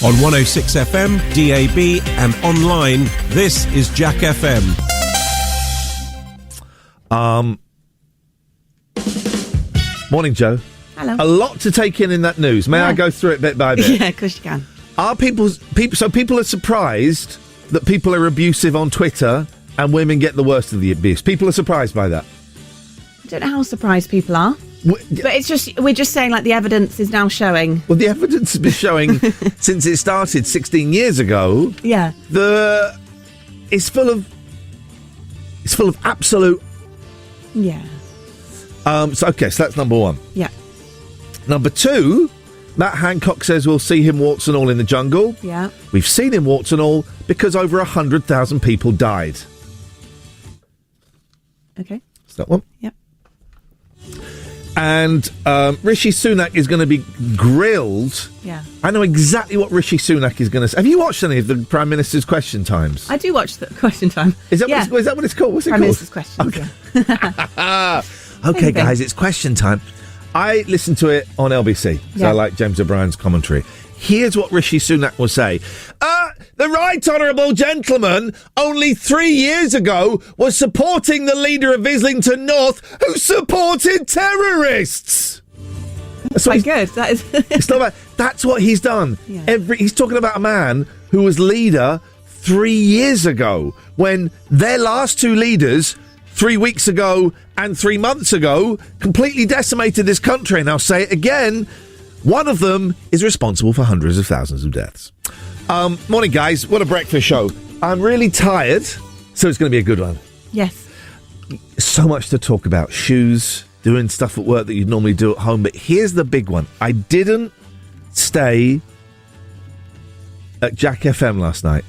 On 106 FM, DAB and online, this is Jack FM. Morning, Joe. Hello. A lot to take in that news. May I go through it bit by bit? Yeah, of course you can. So people are surprised that people are abusive on Twitter and women get the worst of the abuse. People are surprised by that. I don't know how surprised people are. But we're just saying, like, the evidence is now showing. Well, the evidence has been showing since it started 16 years ago. Yeah. It's full of absolute. Yeah. So that's number one. Yeah. Number two, Matt Hancock says we'll see him warts and all in the jungle. Yeah. We've seen him warts and all because over 100,000 people died. Okay. Is that one? Yep. And Rishi Sunak is going to be grilled. Yeah. I know exactly what Rishi Sunak is going to say. Have you watched any of the Prime Minister's Question Times? I do watch the Question Time. Is that what it's called? What's it Prime called? Minister's Question. Okay. Okay, guys, it's question time. I listen to it on LBC, so I like James O'Brien's commentary. Here's what Rishi Sunak will say. The right honourable gentleman only 3 years ago was supporting the leader of Islington North who supported terrorists. That's quite good. That is. It's not bad. That's what he's done. Yeah. He's talking about a man who was leader 3 years ago when their last two leaders 3 weeks ago and 3 months ago completely decimated this country. And I'll say it again. One of them is responsible for hundreds of thousands of deaths. Morning, guys. What a breakfast show. I'm really tired, so it's going to be a good one. Yes. So much to talk about. Shoes, doing stuff at work that you'd normally do at home. But here's the big one. I didn't stay at Jack FM last night.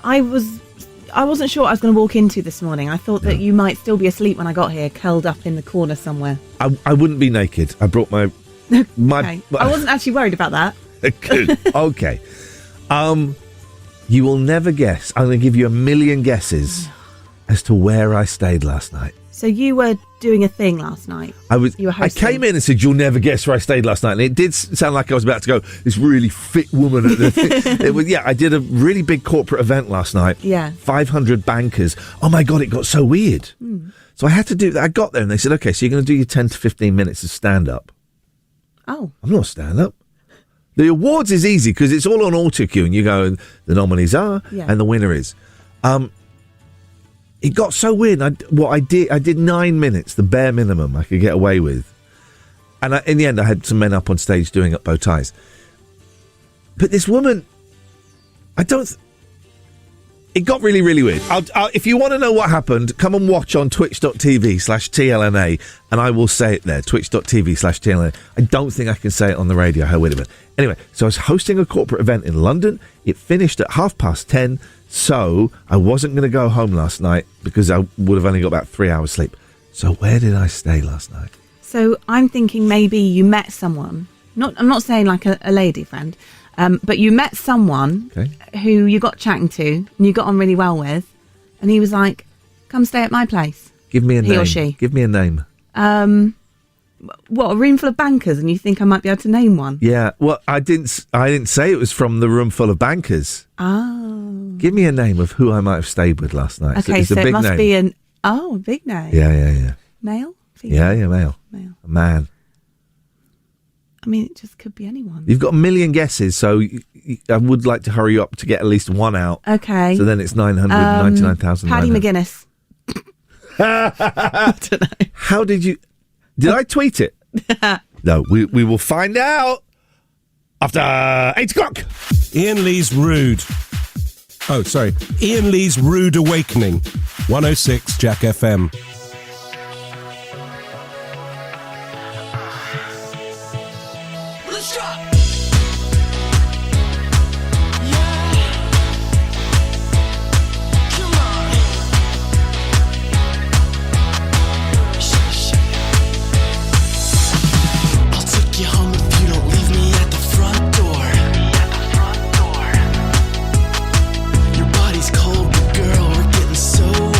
I wasn't sure what I was going to walk into this morning. I thought that you might still be asleep when I got here, curled up in the corner somewhere. I wouldn't be naked. I brought my... Okay. I wasn't actually worried about that. Good. Okay. You will never guess. I'm going to give you a million guesses as to where I stayed last night. So you were doing a thing last night. You were hosting. I came in and said, "You'll never guess where I stayed last night." And it did sound like I was about to go, this really fit woman at the thing. I did a really big corporate event last night. Yeah. 500 bankers. Oh my God, it got so weird. So I had to do that. I got there and they said, "Okay, so you're going to do your 10 to 15 minutes of stand-up." Oh. I'm not stand-up. The awards is easy because it's all on auto cue and you go and the nominees are and the winner is. It got so weird. I did 9 minutes, the bare minimum I could get away with. And in the end, I had some men up on stage doing up bow ties. But this woman, it got really, really weird. If you want to know what happened, come and watch on twitch.tv/TLNA and I will say it there, twitch.tv/TLNA. I don't think I can say it on the radio, how weird it was. Anyway, so I was hosting a corporate event in London. It finished at 10:30, so I wasn't going to go home last night because I would have only got about 3 hours sleep. So where did I stay last night? So I'm thinking maybe you met someone. I'm not saying like a lady friend. But you met someone who you got chatting to and you got on really well with, and he was like, "Come stay at my place." Give me a name. He or she. Give me a name. What, a room full of bankers, and you think I might be able to name one? Yeah. Well, I didn't say it was from the room full of bankers. Oh. Give me a name of who I might have stayed with last night. Okay, so it big must name. be a big name. Yeah. Male? Female? Yeah, male. A man. I mean, it just could be anyone. You've got a million guesses, so I would like to hurry you up to get at least one out. Okay. So then it's 999,000. Paddy McGuinness. I don't know. How did you... Did I tweet it? No, we will find out after 8 o'clock. Iain Lee's Rude. Oh, sorry. Iain Lee's Rude Awakening. 106 Jack FM. Your body's cold, but girl, we're getting so warm.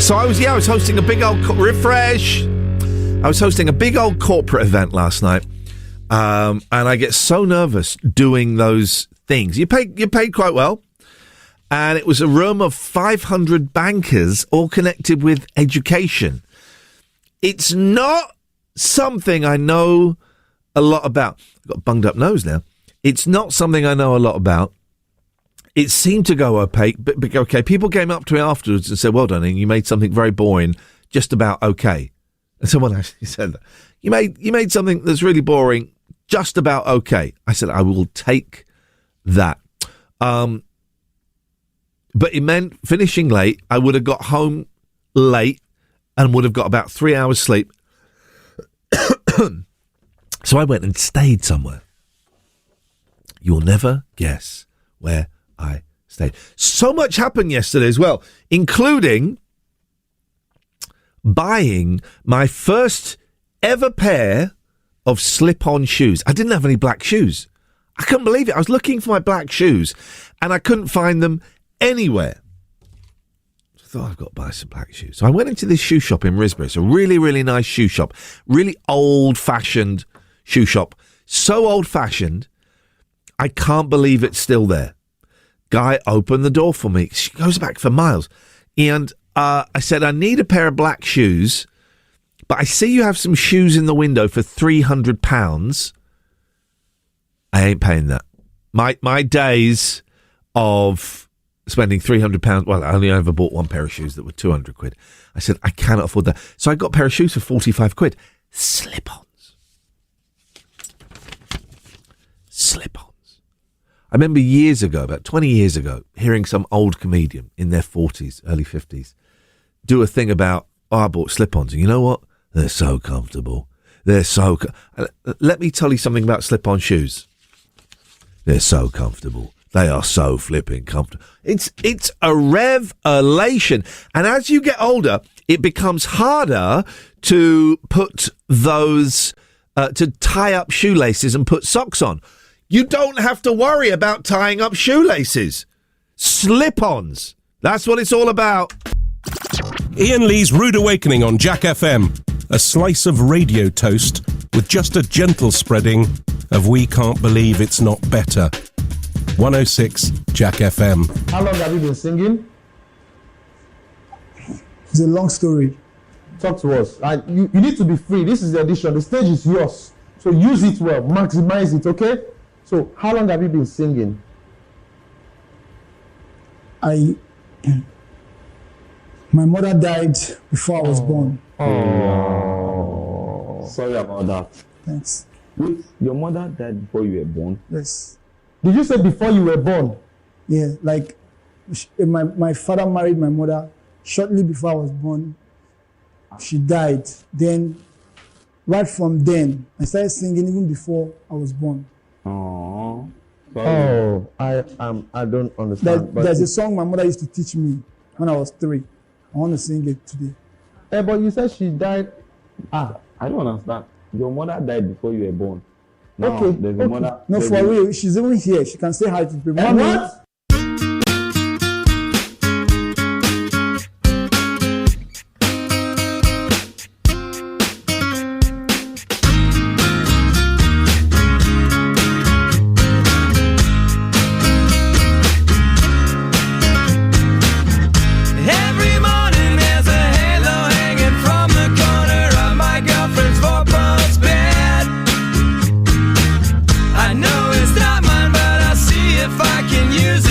So I was hosting a big old refresh. I was hosting a big old corporate event last night, and I get so nervous doing those things. You're paid quite well, and it was a room of 500 bankers, all connected with education. It's not something I know a lot about. I've got a bunged up nose now. It's not something I know a lot about. It seemed to go okay. People came up to me afterwards and said, "Well done, Ian, you made something very boring just about okay." And someone actually said that. You made something that's really boring just about okay. I said, I will take that. But it meant finishing late. I would have got home late and would have got about 3 hours sleep. So I went and stayed somewhere. You'll never guess where I stayed. So much happened yesterday as well, including buying my first ever pair of slip-on shoes. I didn't have any black shoes. I couldn't believe it. I was looking for my black shoes and I couldn't find them anywhere. So I thought, I've got to buy some black shoes. So I went into this shoe shop in Risborough. It's a really, really nice shoe shop. Really old-fashioned shoe shop. So old-fashioned, I can't believe it's still there. Guy opened the door for me. She goes back for miles. And I said, I need a pair of black shoes, but I see you have some shoes in the window for £300. I ain't paying that. My days of spending £300, well, I only ever bought one pair of shoes that were 200 quid. I said, I cannot afford that. So I got a pair of shoes for 45 quid. Slip-ons. Slip-ons. I remember years ago, about 20 years ago, hearing some old comedian in their 40s, early 50s, do a thing about, I bought slip-ons, and you know what? They're so comfortable. Let me tell you something about slip-on shoes. They're so comfortable. They are so flipping comfortable. It's a revelation. And as you get older, it becomes harder to put those, to tie up shoelaces and put socks on. You don't have to worry about tying up shoelaces. Slip-ons. That's what it's all about. Iain Lee's Rude Awakening on Jack FM. A slice of radio toast with just a gentle spreading of We Can't Believe It's Not Better. 106 Jack FM. How long have you been singing? It's a long story. Talk to us. You need to be free. This is the audition. The stage is yours. So use it well. Maximize it, okay? So how long have you been singing? My mother died before I was born. Oh. Sorry about that. Thanks. Wait, your mother died before you were born? Yes. Did you say before you were born? Yeah, like my father married my mother shortly before I was born. She died. Then, right from then, I started singing even before I was born. Oh. Oh, I don't understand. There's a song my mother used to teach me when I was 3. I want to sing it today. But you said she died. I don't understand. Your mother died before you were born. Now, okay. There's a mother. No, for real. She's even here. She can say hi to people. Mommy. What? Use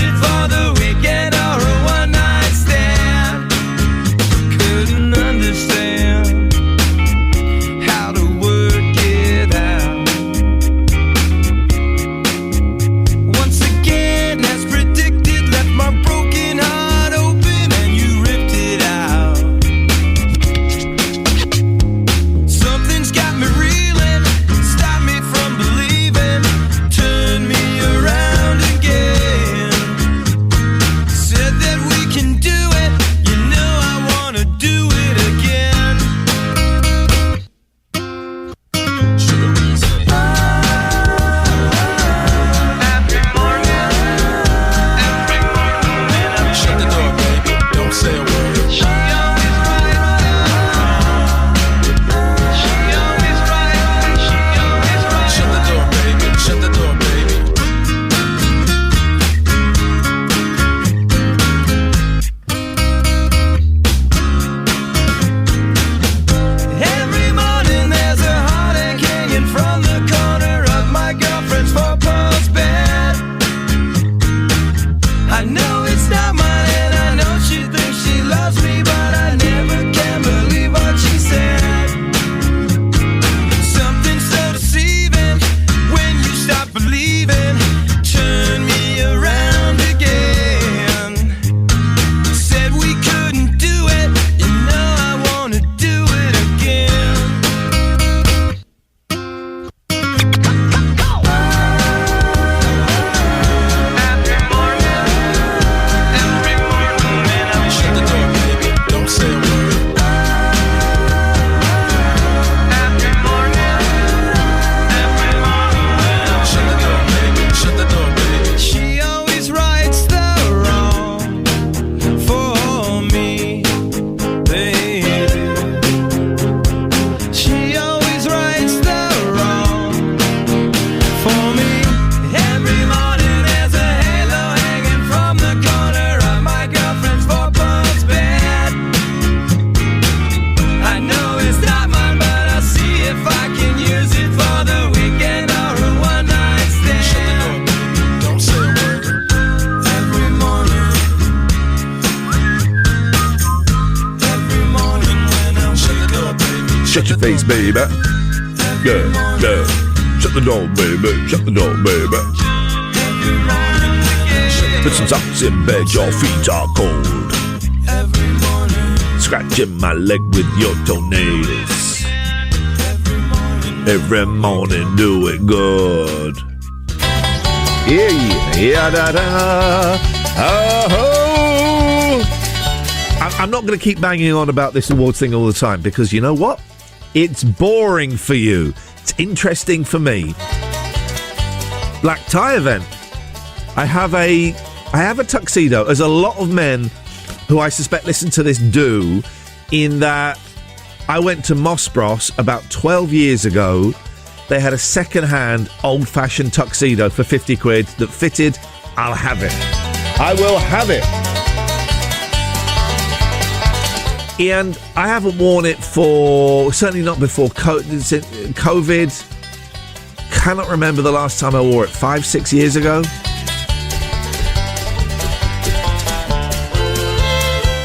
Shut your face, baby. Yeah, yeah. Shut the door, baby. Shut the door, baby. Put some socks in bed, your feet are cold. Scratching my leg with your toenails. Every morning, do it good. Yeah, da, da. Oh. I'm not going to keep banging on about this awards thing all the time because you know what? It's boring for you. It's interesting for me. Black tie event. I have a tuxedo, as a lot of men who I suspect listen to this do, in that I went to Moss Bros about 12 years ago. They had a second-hand, old-fashioned tuxedo for 50 quid that fitted. I'll have it. I will have it. And I haven't worn it certainly not before COVID. Cannot remember the last time I wore it, 5-6 years ago.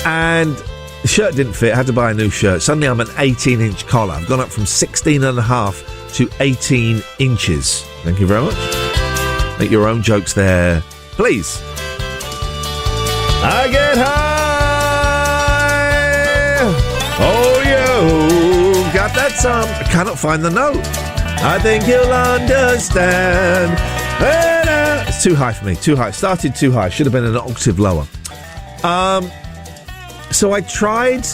And the shirt didn't fit. I had to buy a new shirt. Suddenly I'm an 18-inch collar. I've gone up from 16 and a half to 18 inches. Thank you very much. Make your own jokes there, please. I get high. Oh, you got that song. I cannot find the note. I think you'll understand. It's too high for me. Too high. Started too high. Should have been an octave lower. So I tried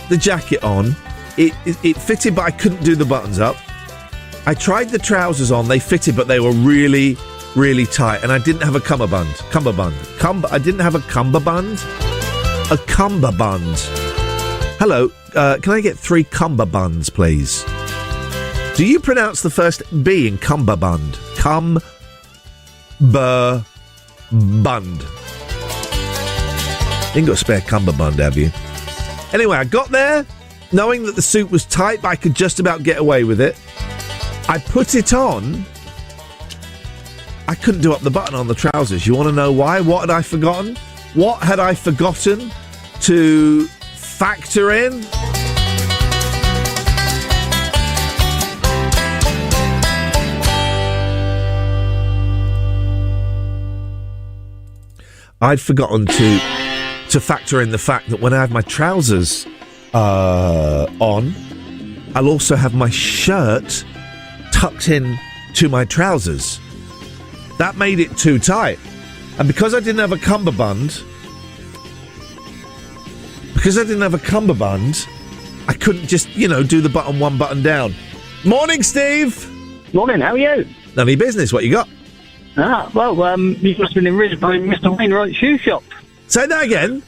the jacket on. It fitted, but I couldn't do the buttons up. I tried the trousers on. They fitted, but they were really, really tight. And I didn't have a cummerbund. I didn't have a cummerbund. A cummerbund. Hello, can I get 3 cummerbuns, please? Do you pronounce the first B in cummerbund? Cummerbund. Ain't got a spare cummerbund, have you? Anyway, I got there, knowing that the suit was tight, but I could just about get away with it. I put it on. I couldn't do up the button on the trousers. You want to know why? What had I forgotten? What had I forgotten to factor in? I'd forgotten to factor in the fact that when I have my trousers on, I'll also have my shirt tucked in to my trousers. That made it too tight. And because I didn't have a cummerbund, I couldn't just, do the button one button down. Morning, Steve! Morning, how are you? None of your business, what you got? You must have been in Risborough in Mr. Wainwright's shoe shop. Say that again?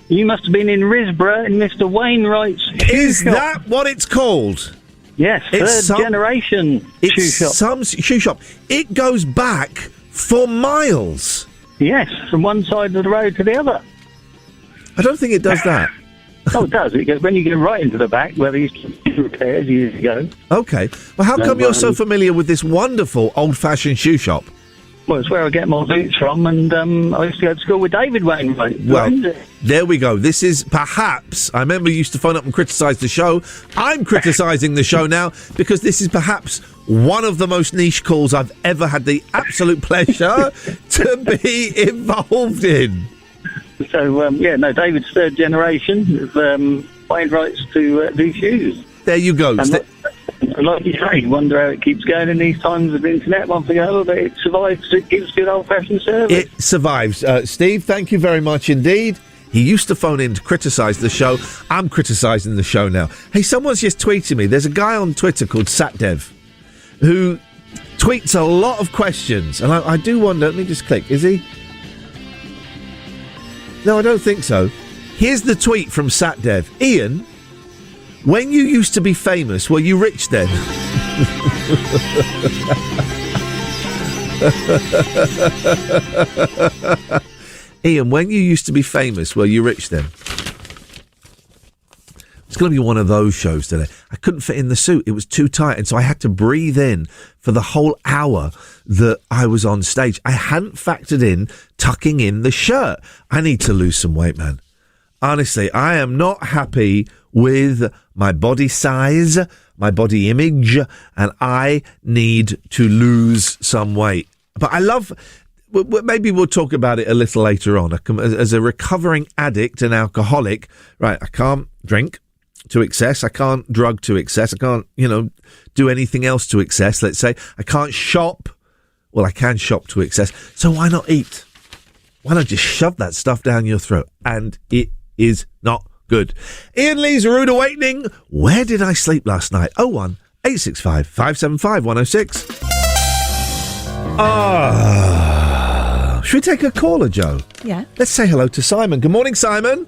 You must have been in Risborough in Mr. Wainwright's shoe shop. Is that what it's called? Yes, third generation shoe shop. Some shoe shop. It goes back for miles. Yes, from one side of the road to the other. I don't think it does that. Oh, it does. When you get right into the back, where they used to do repairs years ago. Okay. Well, how come you're so familiar with this wonderful old-fashioned shoe shop? Well, it's where I get my boots from, and I used to go to school with David Wainwright. Well, there we go. This is perhaps... I remember you used to phone up and criticise the show. I'm criticising the show now because this is perhaps one of the most niche calls I've ever had the absolute pleasure to be involved in. So, David's third generation of Wainwrights to do shoes. There you go. Like you say, you wonder how it keeps going in these times of the internet. One thing over, but it survives. It gives good old-fashioned service. It survives. Steve, thank you very much indeed. He used to phone in to criticise the show. I'm criticising the show now. Hey, someone's just tweeted me. There's a guy on Twitter called Satdev who tweets a lot of questions. And I do wonder, let me just click. Is he? No, I don't think so. Here's the tweet from Satdev. Ian, when you used to be famous, were you rich then? Ian, when you used to be famous, were you rich then? It's going to be one of those shows today. I couldn't fit in the suit. It was too tight. And so I had to breathe in for the whole hour that I was on stage. I hadn't factored in tucking in the shirt. I need to lose some weight, man. Honestly, I am not happy with my body size, my body image, and I need to lose some weight. But I love... Maybe we'll talk about it a little later on. As a recovering addict and alcoholic, right, I can't drink to excess. I can't drug to excess. I can't, do anything else to excess, let's say. I can't shop. Well, I can shop to excess. So why not eat? Why not just shove that stuff down your throat? And it is not good. Iain Lee's Rude Awakening. Where did I sleep last night? 01 865 575 106. Should we take a caller, Joe? Yeah. Let's say hello to Simon. Good morning, Simon.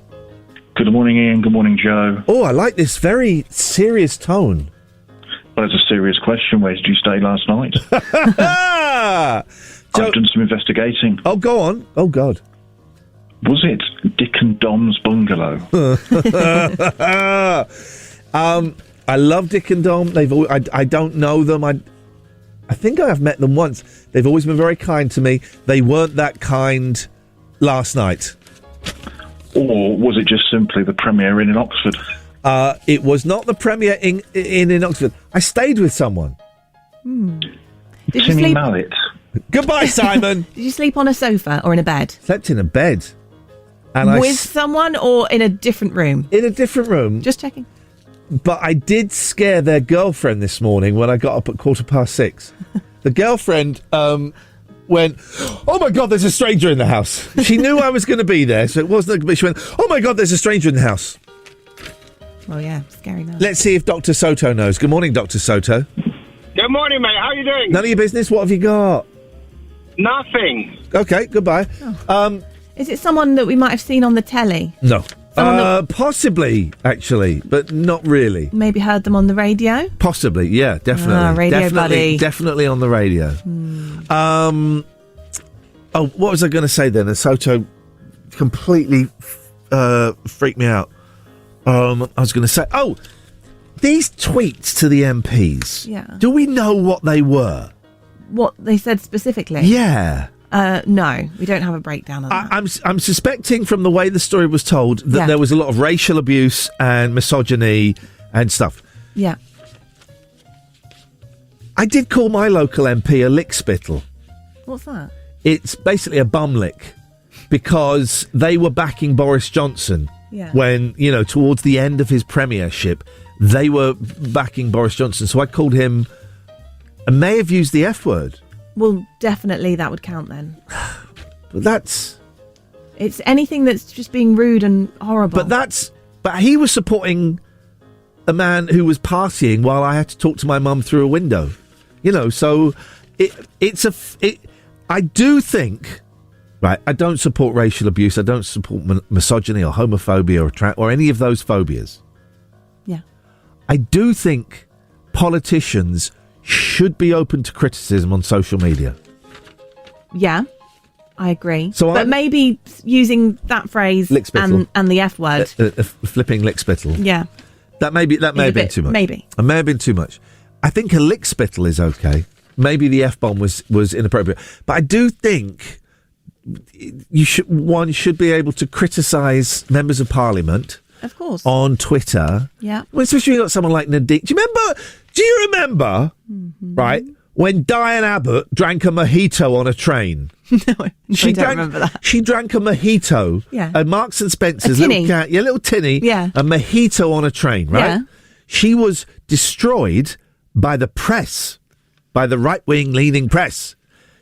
Good morning, Ian. Good morning, Joe. Oh, I like this very serious tone. Well, it's a serious question. Where did you stay last night? I've done some investigating. Oh, go on. Oh, God. Was it Dick and Dom's bungalow? I love Dick and Dom. I don't know them. I think I have met them once. They've always been very kind to me. They weren't that kind last night. Or was it just simply the Premier Inn in Oxford? It was not the Premier Inn in Oxford. I stayed with someone. Did you Timmy sleep? Mallet. Goodbye, Simon. Did you sleep on a sofa or in a bed? Slept in a bed. And With someone or in a different room? In a different room. Just checking. But I did scare their girlfriend this morning when I got up at 6:15. The girlfriend went, "Oh my God, there's a stranger in the house." She knew I was going to be there, so it wasn't. But she went, "Oh my God, there's a stranger in the house." Well, yeah, scary now. Let's see if Dr. Soto knows. Good morning, Dr. Soto. Good morning, mate. How are you doing? None of your business. What have you got? Nothing. Okay, goodbye. Is it someone that we might have seen on the telly? No. Possibly, actually, but not really. Maybe heard them on the radio? Possibly, yeah, definitely. Radio buddy. Definitely on the radio. What was I going to say then? Soto completely freaked me out. I was going to say, these tweets to the MPs. Yeah. Do we know what they were? What they said specifically? Yeah. No, we don't have a breakdown of that. I'm suspecting from the way the story was told that there was a lot of racial abuse and misogyny and stuff. Yeah. I did call my local MP a lickspittle. What's that? It's basically a bum lick because they were backing Boris Johnson when, towards the end of his premiership, they were backing Boris Johnson. So I called him, and may have used the F word. Well, definitely that would count then. But it's anything that's just being rude and horrible. But he was supporting a man who was partying while I had to talk to my mum through a window. So I do think, right, I don't support racial abuse. I don't support misogyny or homophobia or any of those phobias. Yeah. I do think politicians should be open to criticism on social media. Yeah, I agree. But maybe using that phrase and the F word. Flipping lickspittle. Yeah. That may have been too much. Maybe. It may have been too much. I think a lickspittle is okay. Maybe the F-bomb was inappropriate. But I do think one should be able to criticise members of Parliament. Of course. On Twitter. Yeah. Well, especially you got someone like Nadine. Do you remember, right, when Diane Abbott drank a mojito on a train? No, I don't remember that. She drank a mojito at Marks and Spencer's. Little tinny. Yeah. A mojito on a train, right? Yeah. She was destroyed by the press, by the right-wing leaning press.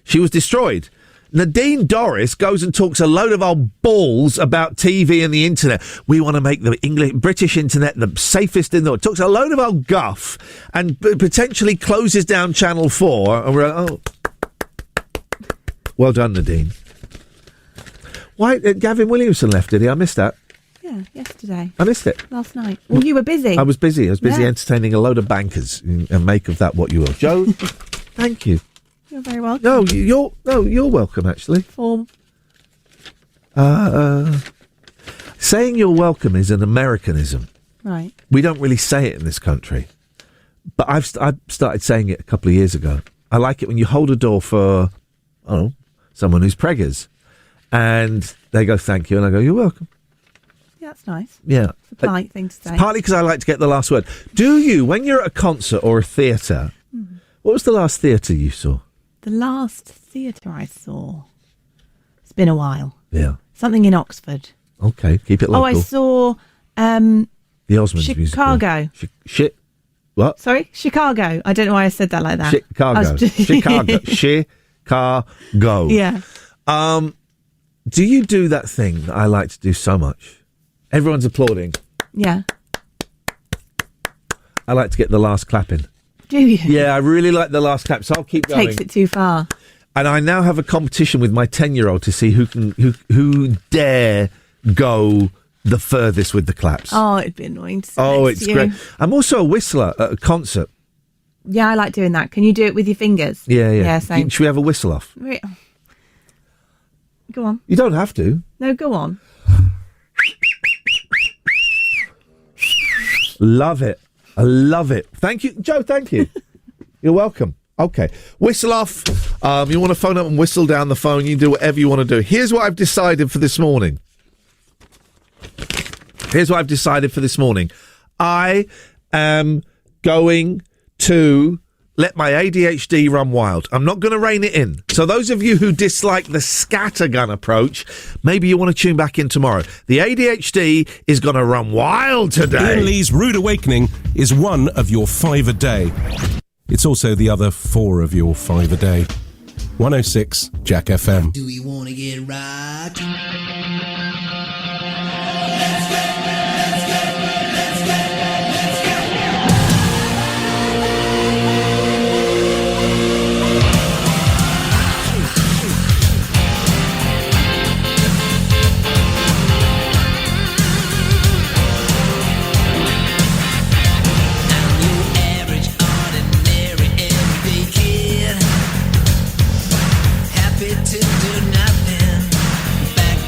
She was destroyed. Nadine Dorris goes and talks a load of old balls about TV and the internet. We want to make the British internet the safest in the world. Talks a load of old guff and potentially closes down Channel 4. And we're like, well done, Nadine. Why? Gavin Williamson left, did he? I missed that. Yeah, yesterday. I missed it. Last night. Well, you were busy. I was busy entertaining a load of bankers, and make of that what you will. Joe, thank you. You're very welcome. You're welcome, actually. Saying you're welcome is an Americanism. Right. We don't really say it in this country. But I've started saying it a couple of years ago. I like it when you hold a door for, someone who's preggers. And they go, thank you. And I go, you're welcome. that's nice. Yeah. It's a polite thing to say. Partly because I like to get the last word. Do you, when you're at a concert or a theatre, what was the last theatre you saw? The last theatre I saw. It's been a while. Yeah. Something in Oxford. Okay, keep it local. Oh, I saw the Osmonds Chicago. Musical. What? Sorry? Chicago. I don't know why I said that like that. Chicago. Chicago. Chicago. Yeah. Do you do that thing that I like to do so much? Everyone's applauding. Yeah. I like to get the last clap in. Do you? Yeah, I really like the last clap, so I'll keep going. Takes it too far. And I now have a competition with my 10-year-old to see who dare go the furthest with the claps. Oh, it'd be annoying to sit Oh, next it's to you. great. I'm also a whistler at a concert. Yeah, I like doing that. Can you do it with your fingers? Yeah. Yeah, same. Should we have a whistle off? Go on. You don't have to. No, go on. Love it. I love it. Thank you, Joe. Thank you. You're welcome. Okay. Whistle off. You want to phone up and whistle down the phone. You do whatever you want to do. Here's what I've decided for this morning. I am going to let my ADHD run wild. I'm not going to rein it in. So those of you who dislike the scattergun approach, maybe you want to tune back in tomorrow. The ADHD is going to run wild today. Iain Lee's Rude Awakening is one of your 5 a day. It's also the other 4 of your 5 a day. 106 Jack FM. Do we want to get right? To do nothing, back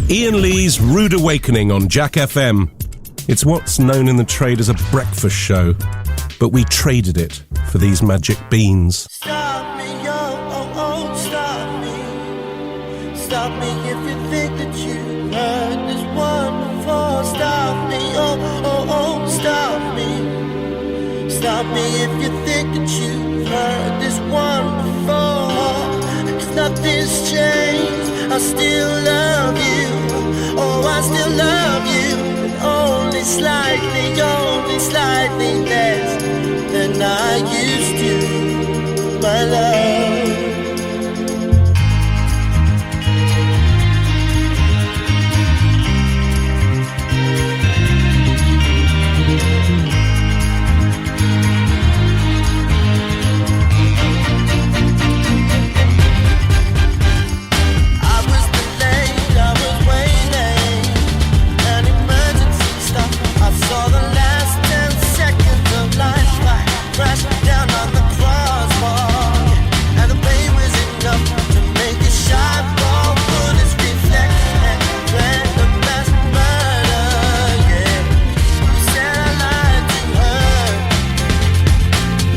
Ian Lee's Rude Awakening on Jack FM. It's what's known in the trade as a breakfast show, but we traded it for these magic beans. Stop me, oh, stop me. Stop me if you think that you heard this one before. Stop me, oh, stop me. Stop me if you think that you heard this one before. 'Cause nothing's changed, I still love you. Oh, I still love you. Only slightly less than I used to, my love. Down on the crossbar, and the pain was enough to make it shot. Ball bullets reflect and random mass murder. Yeah, who said I lied to her?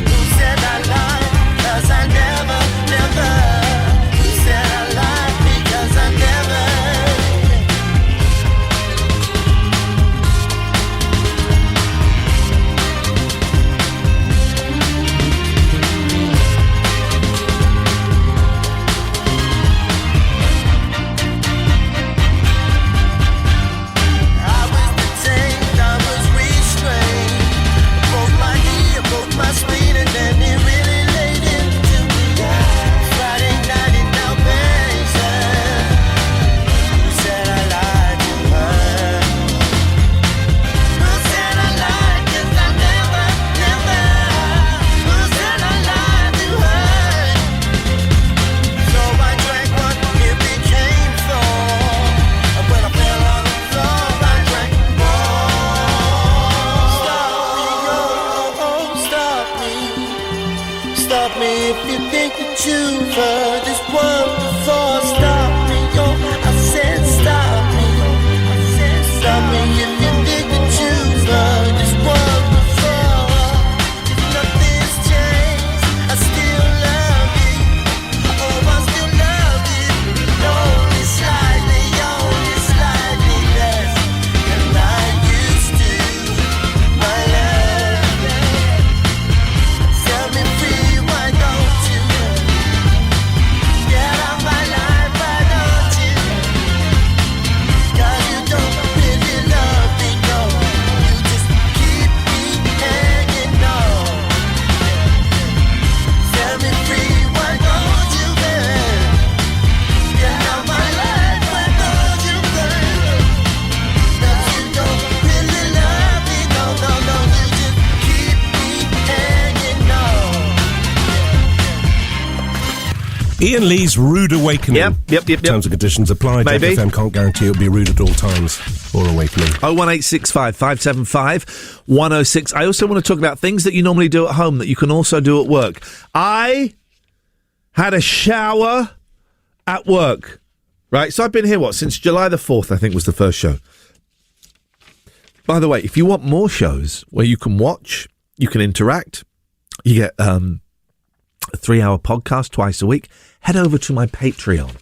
Who said I lied? 'Cause I never. Who said I lied? Because I never. Stop me if you think that you've heard this word before. Stop me, I said stop me. Stop me if you think that you've heard this word before. 'Cause nothing's changed, I still love you. Oh, I still love you. Only slightly less than I used to, my love. Set me free, why don't you get out my life, why don't you? 'Cause you don't really love me, no. You just keep me hanging on. Set me free, why don't you, babe? Get out my life, why don't you, babe? 'Cause you don't really love me, no. You just keep me hanging on. Ian Lee's Rude Awakening. Yep. Terms and conditions apply. Jack Maybe. FM can't guarantee it'll be rude at all times or awakening. 01865 575 106. I also want to talk about things that you normally do at home that you can also do at work. I had a shower at work, right? So I've been here, since July the 4th, I think was the first show. By the way, if you want more shows where you can watch, you can interact, you get a 3-hour podcast twice a week, head over to my Patreon.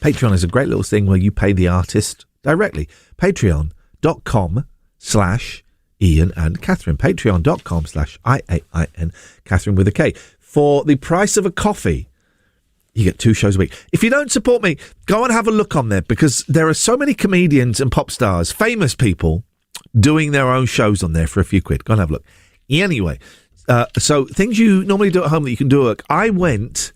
Patreon is a great little thing where you pay the artist directly. Patreon.com/Ian and Catherine. Patreon.com/IAIN Catherine with a K. For the price of a coffee, you get 2 shows a week. If you don't support me, go and have a look on there, because there are so many comedians and pop stars, famous people, doing their own shows on there for a few quid. Go and have a look. Anyway, so things you normally do at home that you can do at work.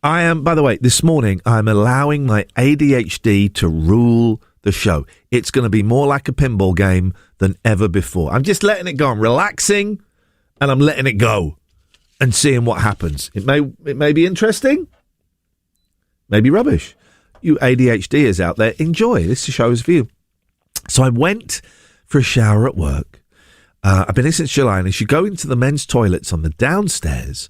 By the way, this morning, I'm allowing my ADHD to rule the show. It's going to be more like a pinball game than ever before. I'm just letting it go. I'm relaxing, and I'm letting it go and seeing what happens. It may be interesting, maybe rubbish. You ADHDers out there, enjoy. This show is for you. So I went for a shower at work. I've been here since July, and as you go into the men's toilets on the downstairs,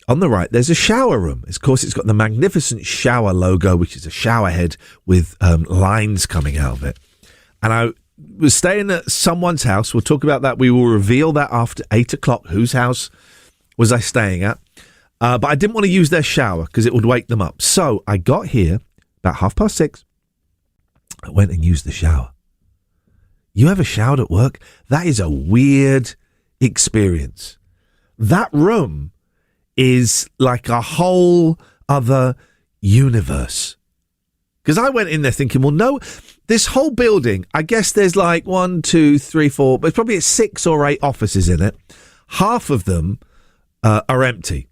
on the right, there's a shower room. Of course, it's got the magnificent shower logo, which is a shower head with lines coming out of it. And I was staying at someone's house. We'll talk about that. We will reveal that after 8 o'clock. Whose house was I staying at? But I didn't want to use their shower because it would wake them up. So I got here about 6:30. I went and used the shower. You ever showered at work? That is a weird experience. That room is like a whole other universe. Because I went in there thinking, well, no, this whole building, I guess there's like 1, 2, 3, 4, but probably 6 or 8 offices in it. Half of them are empty.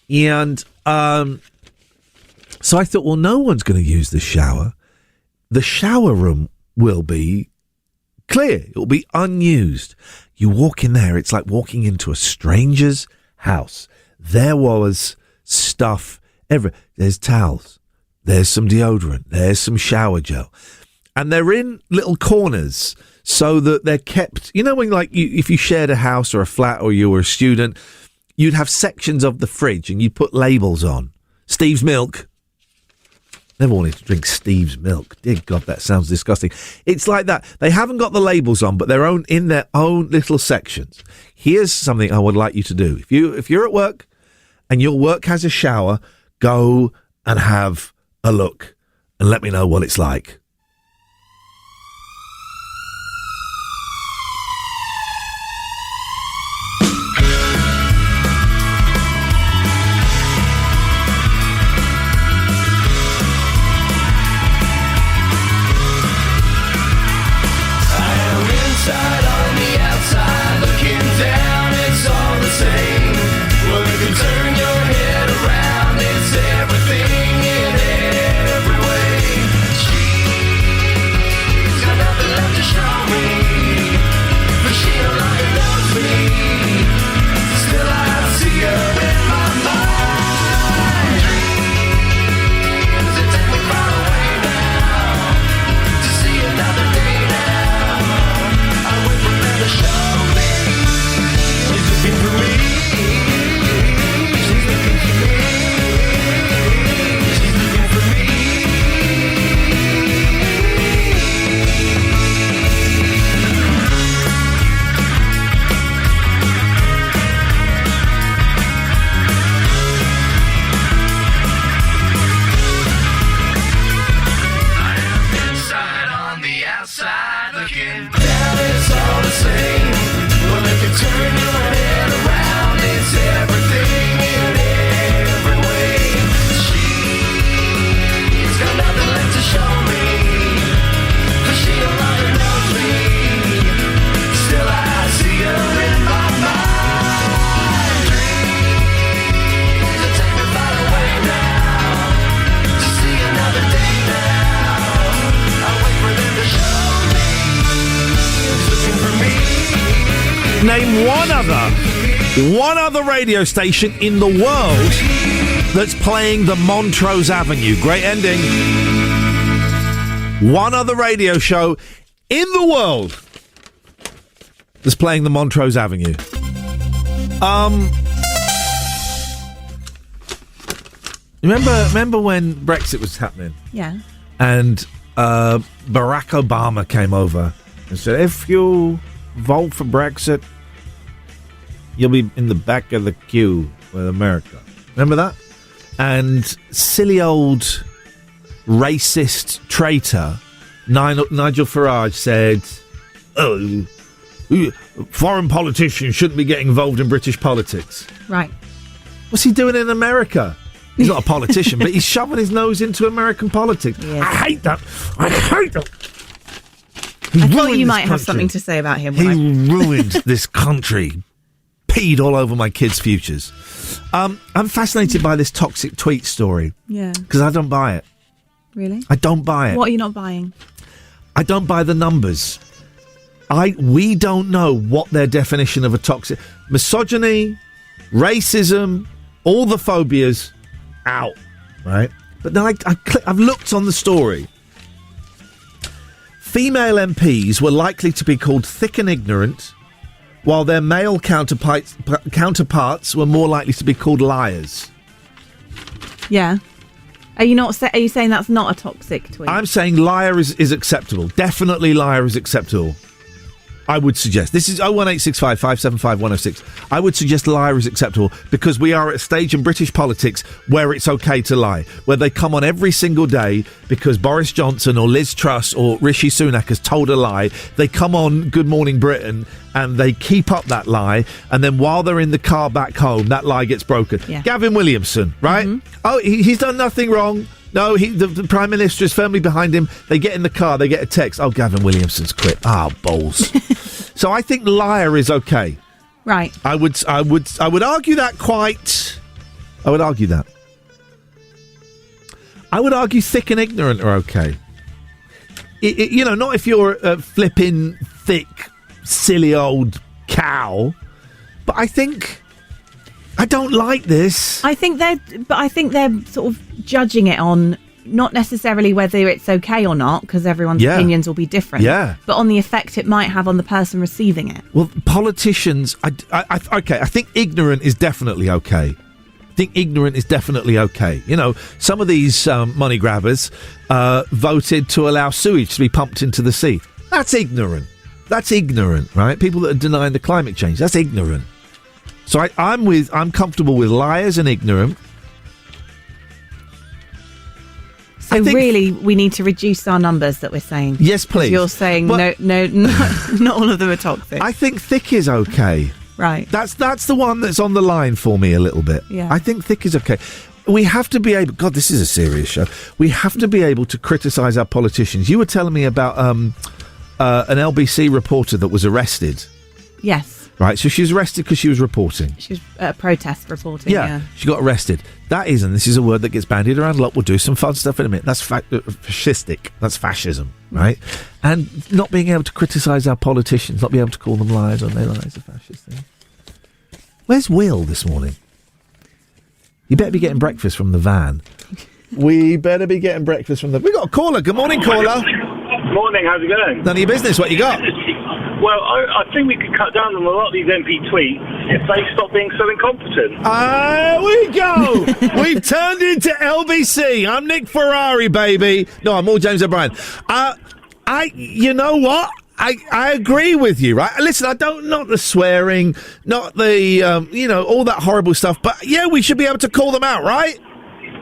And so I thought, well, no one's going to use the shower. The shower room will be clear. It will be unused. You walk in there, it's like walking into a stranger's house. There was stuff everywhere. There's towels. There's some deodorant. There's some shower gel. And they're in little corners so that they're kept... You know when, like, if you shared a house or a flat or you were a student, you'd have sections of the fridge and you'd put labels on. Steve's milk. Never wanted to drink Steve's milk. Dear God, that sounds disgusting. It's like that. They haven't got the labels on, but they're in their own little sections. Here's something I would like you to do. If you're at work and your work has a shower, go and have a look and let me know what it's like. Name one other radio station in the world that's playing the Montrose Avenue. Great ending. One other radio show in the world that's playing the Montrose Avenue. Remember when Brexit was happening? Yeah. And Barack Obama came over and said, if you vote for Brexit, you'll be in the back of the queue with America. Remember that? And silly old racist traitor Nigel Farage said, oh, foreign politicians shouldn't be getting involved in British politics. Right. What's he doing in America? He's not a politician, but he's shoving his nose into American politics. Yes. I hate that. I thought you might have something to say about him. He ruined this country. Peed all over my kids' futures. I'm fascinated by this toxic tweet story. Yeah. Because I don't buy it. Really? I don't buy it. What are you not buying? I don't buy the numbers. We don't know what their definition of a toxic... Misogyny, racism, all the phobias, out. Right? But then I've looked on the story. Female MPs were likely to be called thick and ignorant, while their male counterparts were more likely to be called liars. Yeah. Are you saying that's not a toxic tweet? I'm saying liar is acceptable. Definitely liar is acceptable. I would suggest. This is 01865 575 106. I would suggest liar is acceptable because we are at a stage in British politics where it's okay to lie, where they come on every single day because Boris Johnson or Liz Truss or Rishi Sunak has told a lie. They come on Good Morning Britain and they keep up that lie, and then while they're in the car back home, that lie gets broken. Yeah. Gavin Williamson, right? Mm-hmm. Oh, he's done nothing wrong. No, the Prime Minister is firmly behind him. They get in the car, they get a text. Oh, Gavin Williamson's quit. Ah, balls. So I think liar is okay. Right. I would argue that quite. I would argue that. I would argue thick and ignorant are okay. Not if you're a flipping thick, silly old cow. But I think I don't like this. I think they're sort of judging it on not necessarily whether it's okay or not, because everyone's opinions will be different. Yeah. But on the effect it might have on the person receiving it. Well, politicians, I think ignorant is definitely okay. Some of these money grabbers voted to allow sewage to be pumped into the sea. That's ignorant. Right? People that are denying the climate change. That's ignorant. So I'm comfortable with liars and ignorant. So really, we need to reduce our numbers that we're saying. Yes, please. You're saying no, not all of them are toxic. I think thick is okay. Right. That's the one that's on the line for me a little bit. Yeah. I think thick is okay. We have to be able... God, this is a serious show. We have to be able to criticise our politicians. You were telling me about an LBC reporter that was arrested. Yes. Right, so she was arrested because she was reporting. She was protest reporting, yeah. She got arrested. This is a word that gets bandied around a lot. We'll do some fun stuff in a minute. That's fascistic. That's fascism, right? And not being able to criticise our politicians, not being able to call them liars when they lie is a fascist thing. Where's Will this morning? You better be getting breakfast from the van. We better be getting breakfast from the... We got a caller. Good morning, caller. Morning, how's it going? None of your business. What you got? Well, I think we could cut down on a lot of these MP tweets if they stop being so incompetent. There we go. We've turned into LBC. I'm Nick Ferrari, baby. No, I'm more James O'Brien. You know what? I agree with you, right? Listen, not the swearing, not the, all that horrible stuff. But, yeah, we should be able to call them out, right?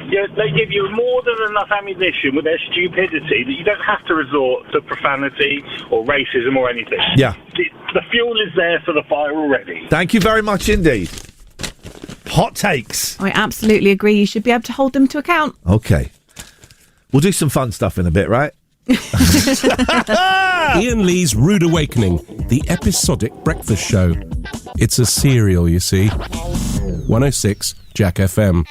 Yeah, they give you more than enough ammunition with their stupidity that you don't have to resort to profanity or racism or anything. Yeah. The fuel is there for the fire already. Thank you very much indeed. Hot takes. I absolutely agree. You should be able to hold them to account. Okay. We'll do some fun stuff in a bit, right? Iain Lee's Rude Awakening, the episodic breakfast show. It's a serial, you see. 106 Jack FM.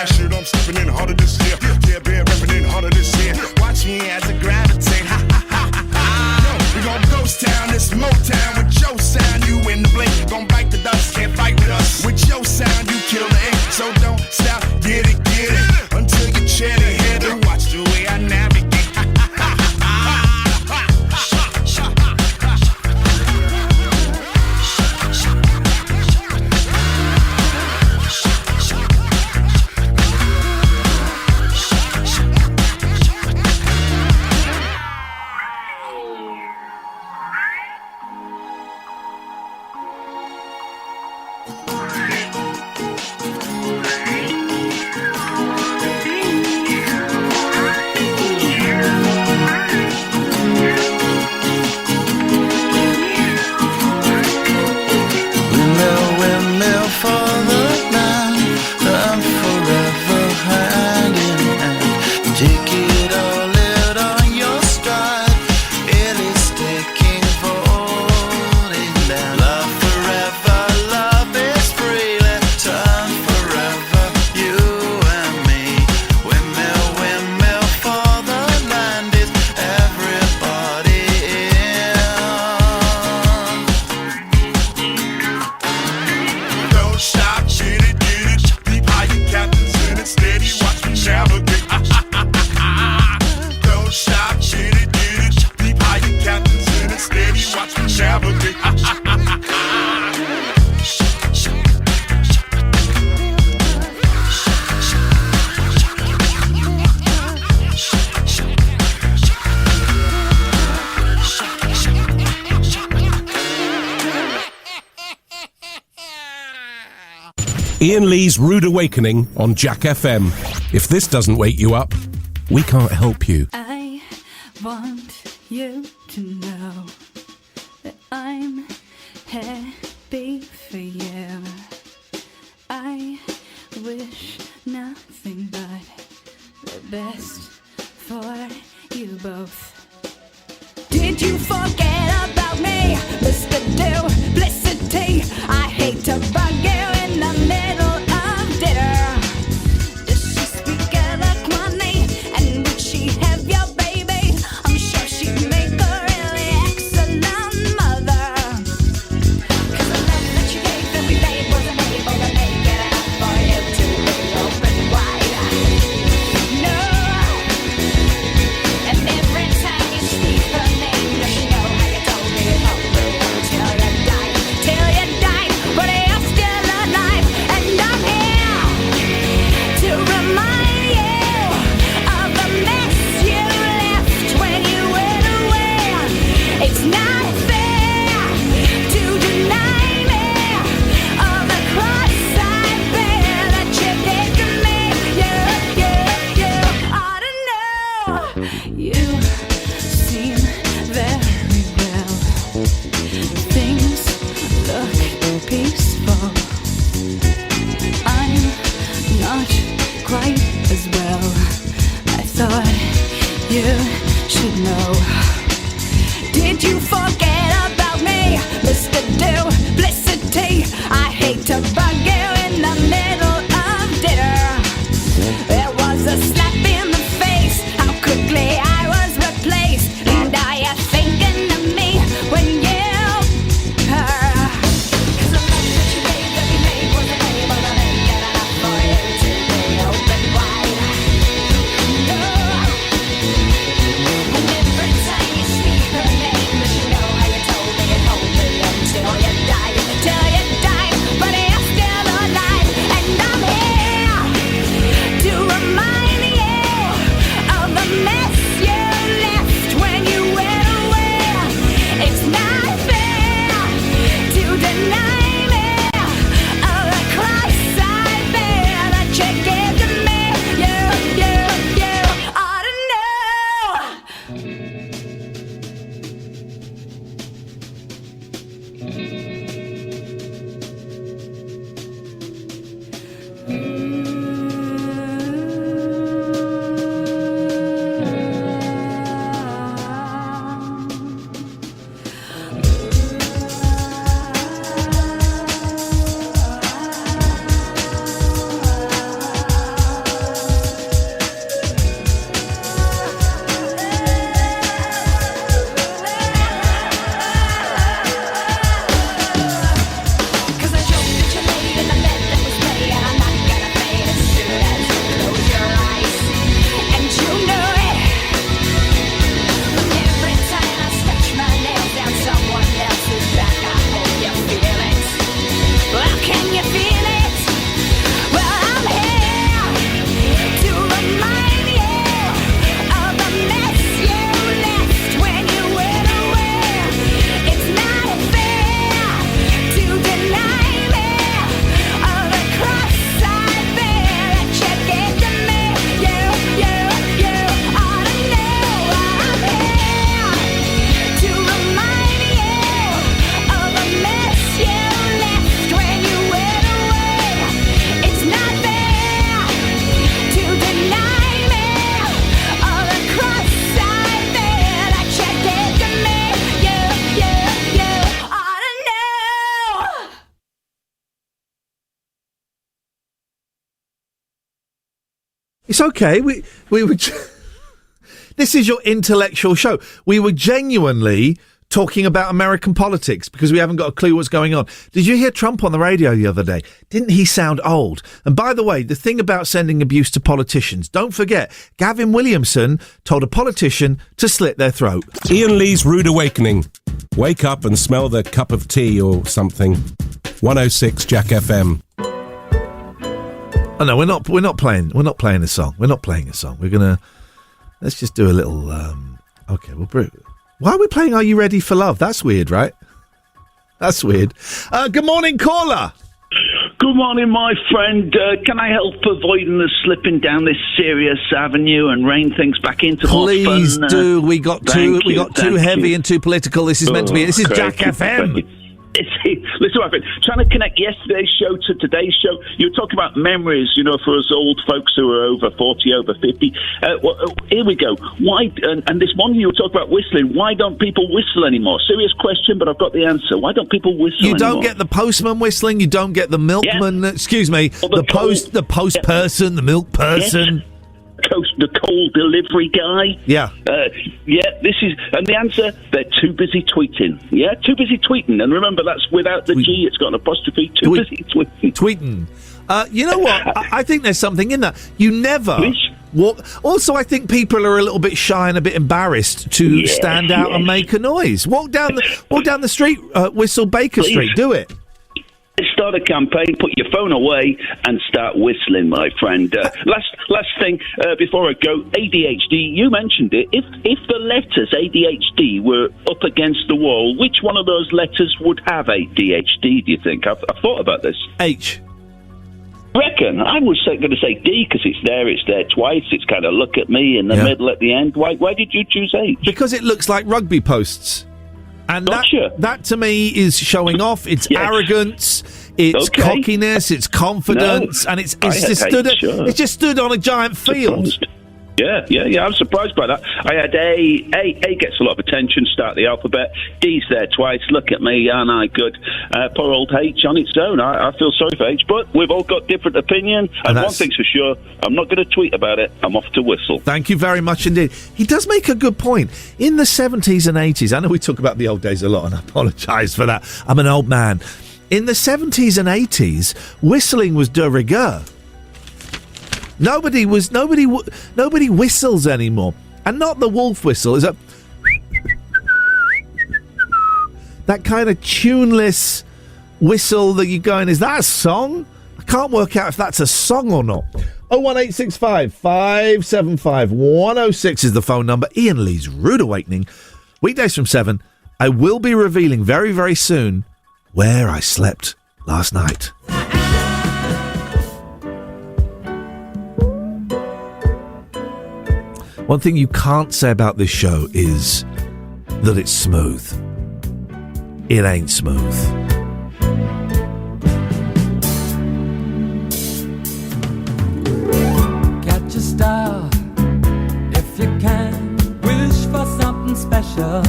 Shit, I'm stepping in harder this year. Yeah, bear repping Motown with your sound, you in the blink. Gon' bite the dust, can't fight with us. With your sound, you kill the ink. So don't stop, get it, until you chat ahead and watch the way I navigate. Iain Lee's Rude Awakening on Jack FM. If this doesn't wake you up, we can't help you. I want you to know that I'm happy for you. I wish nothing but the best for you both. Did you forget about me, Mr. Duplicity? I hate to bug you in the middle of dinner. Does she speak eloquently? And would she have your baby? I'm sure she'd make a really excellent mother. 'Cause the love that you gave that we made wasn't able to make it enough for you to be open wide. No. And every time you speak her name, does she know how you told me it all the way till you died? Till you died, but you're still alive. And I'm here to remind you of the mess you left when you went away. It's not fair to deny me of the cross I bear that you gave to me. You ought to know. You seem very well. Things look peaceful. I'm not quite as well. I thought you should know. Did you forget about me, Mr. Duplicity? I hate to bug you in the middle of dinner. There was a slap in the face, how quickly I was replaced. And are you thinking of me when you heard? 'Cause the love that you gave that we made wasn't able to make it enough for you to be open wide. No. And every time you speak her name, does she know how you told me it only until you died? Till you died, but you're still alive. And I'm here to remind you of the mess you left when you went away. It's not fair to deny me of the cross I bear that you gave to me. You ought to know. It's okay. We were... This is your intellectual show. We were genuinely talking about American politics because we haven't got a clue what's going on. Did you hear Trump on the radio the other day? Didn't he sound old? And by the way, the thing about sending abuse to politicians, don't forget, Gavin Williamson told a politician to slit their throat. Iain Lee's Rude Awakening. Wake up and smell the cup of tea or something. 106 Jack FM. Oh no, we're not playing a song. We're not playing a song. Let's just do a little okay, why are we playing Are You Ready for Love? That's weird, right? That's weird. Good morning, caller. Good morning, my friend. Can I help avoiding the slipping down this serious avenue and rein things back into more fun? Please do. We got too heavy and too political. This is meant to be. This is Jack FM. Listen, my friend, trying to connect yesterday's show to today's show. You were talking about memories, for us old folks who are over 40, over 50. Here we go. Why? And this morning you were talking about whistling. Why don't people whistle anymore? Serious question, but I've got the answer. Why don't people whistle anymore? You don't get the postman whistling. You don't get the milkman. Yeah. Excuse me. The post person, the milk person. Yes. The coal delivery guy. Yeah. This is... And the answer, they're too busy tweeting. Yeah, too busy tweeting. And remember, that's without the G. It's got an apostrophe. Too busy tweeting. Tweeting. You know what? I think there's something in that. You never... walk. Also, I think people are a little bit shy and a bit embarrassed to stand out and make a noise. Walk down the street, whistle Baker Street. Do it. Start a campaign, put your phone away and start whistling, my friend. Last thing before I go, ADHD, you mentioned it. If the letters ADHD were up against the wall, which one of those letters would have ADHD, do you think? I've thought about this. H. Reckon? I was going to say D because it's there twice. It's kind of look at me in the middle at the end. Why did you choose H? Because it looks like rugby posts. And that to me is showing off. It's arrogance, it's cockiness, it's confidence, and it's just stood on a giant field. Yeah. I'm surprised by that. I had A. A gets a lot of attention. Start the alphabet. D's there twice. Look at me, aren't I good? Poor old H on its own. I feel sorry for H, but we've all got different opinion. And one thing's for sure, I'm not going to tweet about it. I'm off to whistle. Thank you very much indeed. He does make a good point. In the 70s and 80s, I know we talk about the old days a lot, and I apologise for that. I'm an old man. In the 70s and 80s, whistling was de rigueur. Nobody whistles anymore, and not the wolf whistle. Is that kind of tuneless whistle that you're going? Is that a song? I can't work out if that's a song or not. 01865 575 106 is the phone number. Iain Lee's Rude Awakening, weekdays from 7. I will be revealing very, very soon where I slept last night. One thing you can't say about this show is that it's smooth. It ain't smooth. Catch a star if you can. Wish for something special.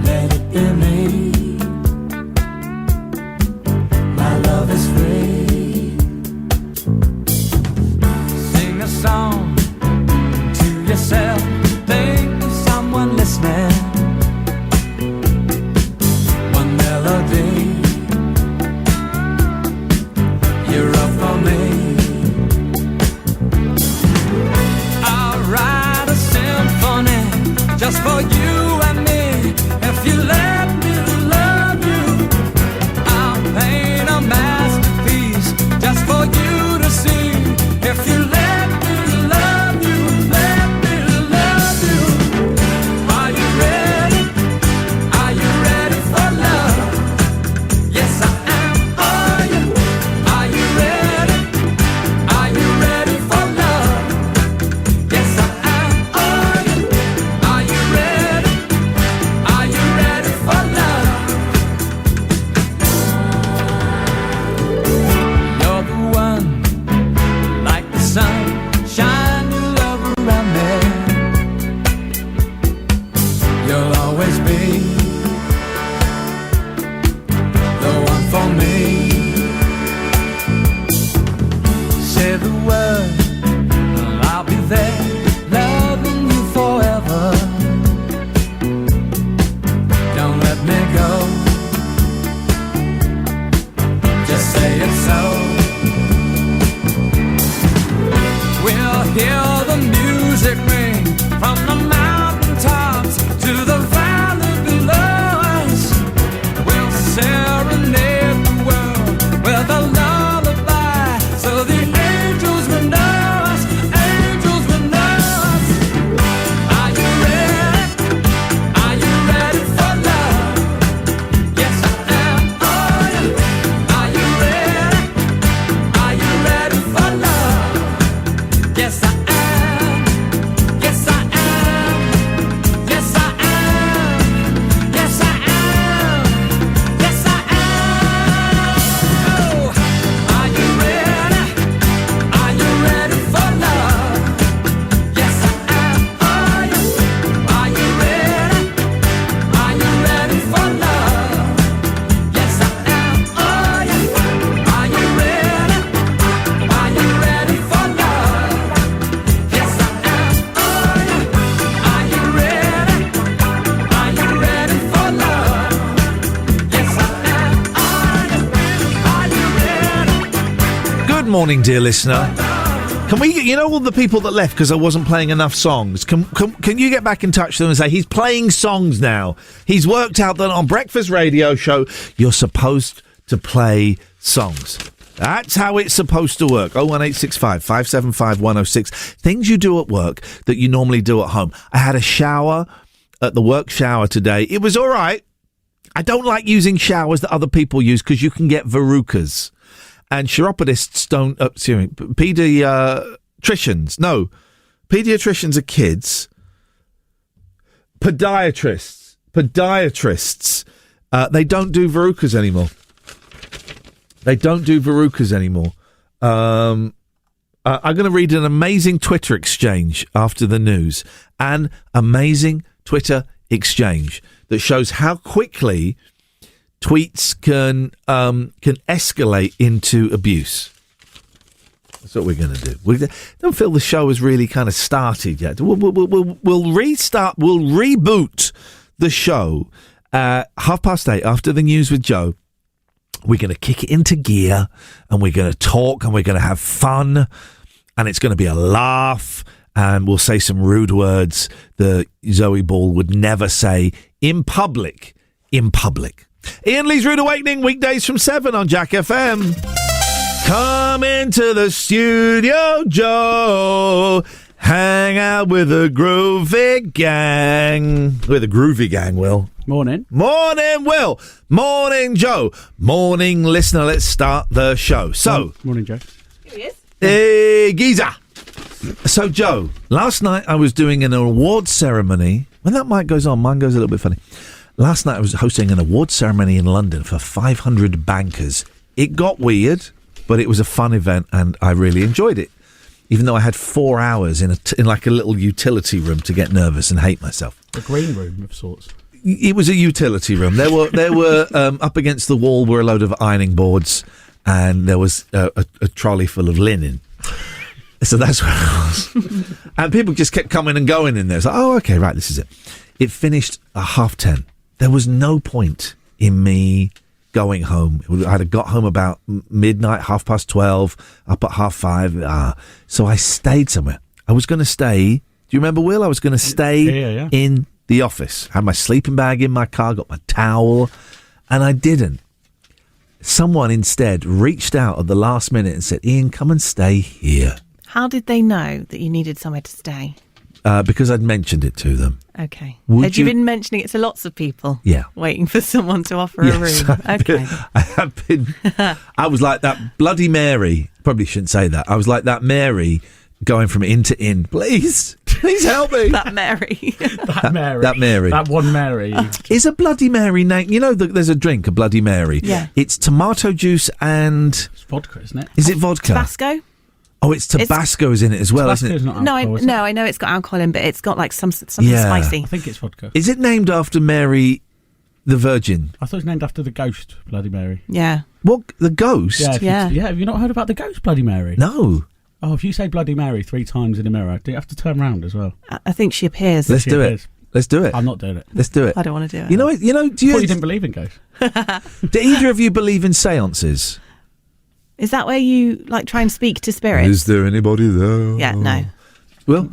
Let it be me. My love is free. Song to yourself, think of someone listening. One melody, you're up for me. I'll write a symphony just for you and me. If you let me love you, I'll paint a masterpiece just for you to see. If you let Good morning, dear listener. Can we, all the people that left because I wasn't playing enough songs, can you get back in touch with them and say, he's playing songs now. He's worked out that on Breakfast Radio Show, you're supposed to play songs. That's how it's supposed to work. 01865 575 106. Things you do at work that you normally do at home. I had a shower at the work shower today. It was all right. I don't like using showers that other people use because you can get verrucas. And chiropodists don't... pediatricians. No. Pediatricians are kids. Podiatrists. They don't do verrucas anymore. I'm going to read an amazing Twitter exchange after the news. An amazing Twitter exchange that shows how quickly tweets can escalate into abuse. That's what we're going to do. We don't feel the show has really kind of started yet. We'll restart. We'll reboot the show at 8:30 after the news with Joe. We're going to kick it into gear, and we're going to talk, and we're going to have fun, and it's going to be a laugh, and we'll say some rude words that Zoe Ball would never say in public. Iain Lee's Rude Awakening, weekdays from 7 on Jack FM. Come into the studio, Joe. Hang out with the groovy gang. With the groovy gang, Will. Morning, Will. Morning, Joe. Morning, listener. Let's start the show. So, morning, Joe. Here he is. Hey, geezer. So, Joe, last night I was doing an award ceremony. When that mic goes on, mine goes a little bit funny. Last night I was hosting an award ceremony in London for 500 bankers. It got weird, but it was a fun event and I really enjoyed it. Even though I had 4 hours in like a little utility room to get nervous and hate myself. A green room of sorts. It was a utility room. There were up against the wall were a load of ironing boards and there was a trolley full of linen. So that's where I was. And people just kept coming and going in there. It's like, oh, okay, right, this is it. It finished at 10:30. There was no point in me going home. I'd have got home about midnight, 12:30, up at 5:30. So I stayed somewhere. I was going to stay. Do you remember, Will? I was going to stay in the office. Had my sleeping bag in my car, got my towel, and I didn't. Someone instead reached out at the last minute and said, Iain, come and stay here. How did they know that you needed somewhere to stay? Because I'd mentioned it to them. Okay. Had you been mentioning it to lots of people? Yeah. Waiting for someone to offer a room? Okay. I have been. I was like that Bloody Mary. Probably shouldn't say that. I was like that Mary going from inn to inn. Please help me. That Mary. That Mary. That Mary. That one Mary. Is a Bloody Mary name? You know, there's a drink, a Bloody Mary. Yeah. It's tomato juice and... It's vodka, isn't it? Is it vodka? Tabasco? Oh, it's Tabasco is in it as well, isn't it? Not No, alcohol, I know it's got alcohol in, but it's got like something Yeah. spicy. I think it's vodka. Is it named after Mary the Virgin? I thought it was named after the ghost, Bloody Mary. Yeah. What? The ghost? Yeah. Have you not heard about the ghost, Bloody Mary? No. Oh, if you say Bloody Mary 3 times in a mirror, do you have to turn around as well? I think she appears. Let's do it. Let's do it. I'm not doing it. Let's do it. I don't want to do it. You know, do I thought you didn't believe in ghosts. Do either of you believe in seances? Is that where you like try and speak to spirits? Is there anybody there? Yeah, no. Well,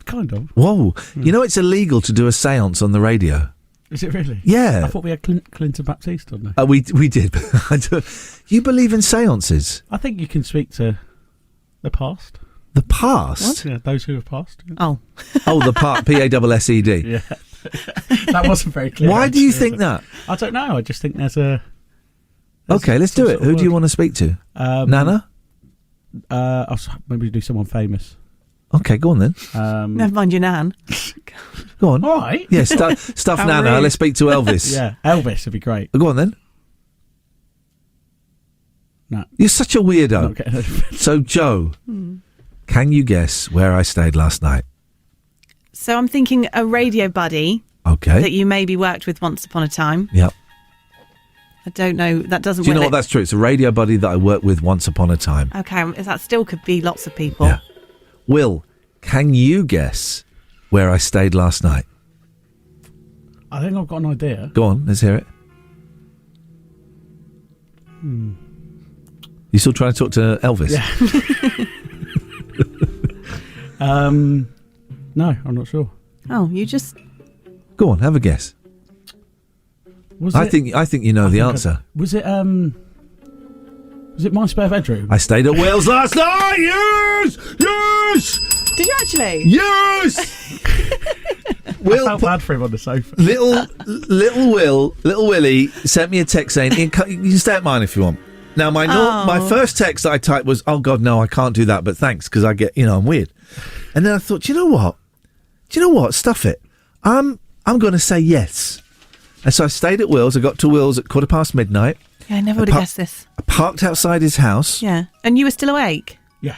kind of. Whoa. You know it's illegal to do a seance on the radio. Is it really? Yeah. I thought we had Clinton Baptiste on there. We did. You believe in seances? I think you can speak to the past. The past? What? Yeah, those who have passed. Yeah. Oh. Oh, the part, P-A-S-S-E-D. Yeah. That wasn't very clear. Why do you think that? I don't know. I just think there's a... Okay, let's do it. Who do you want to speak to? Nana? I'll maybe do someone famous. Okay, go on then. Never mind your nan. Go on. All right. Yeah, stuff Nana. Rude. Let's speak to Elvis. Yeah, Elvis would be great. Go on then. No. You're such a weirdo. Okay. So, Joe, can you guess where I stayed last night? So I'm thinking a radio buddy. Okay. That you maybe worked with once upon a time. Yep. I don't know. That doesn't. Do you know what? That's true. It's a radio buddy that I worked with once upon a time. Okay, that still could be lots of people. Yeah. Will, can you guess where I stayed last night? I think I've got an idea. Go on, let's hear it. You still trying to talk to Elvis? Yeah. No, I'm not sure. Oh, you just... Go on, have a guess. I think you know the answer. Was it my spare bedroom? I stayed at Will's last night. Yes. Did you actually? Yes. Will, I felt bad for him on the sofa. Little Willie sent me a text saying, "You can stay at mine if you want." Now my first text that I typed was, "Oh God, no, I can't do that, but thanks," because I get, I'm weird. And then I thought, do you know what? Stuff it. I'm going to say yes. And so I stayed at Will's. I got to Will's at midnight. Yeah, I never would have guessed this. I parked outside his house. Yeah. And you were still awake? Yeah.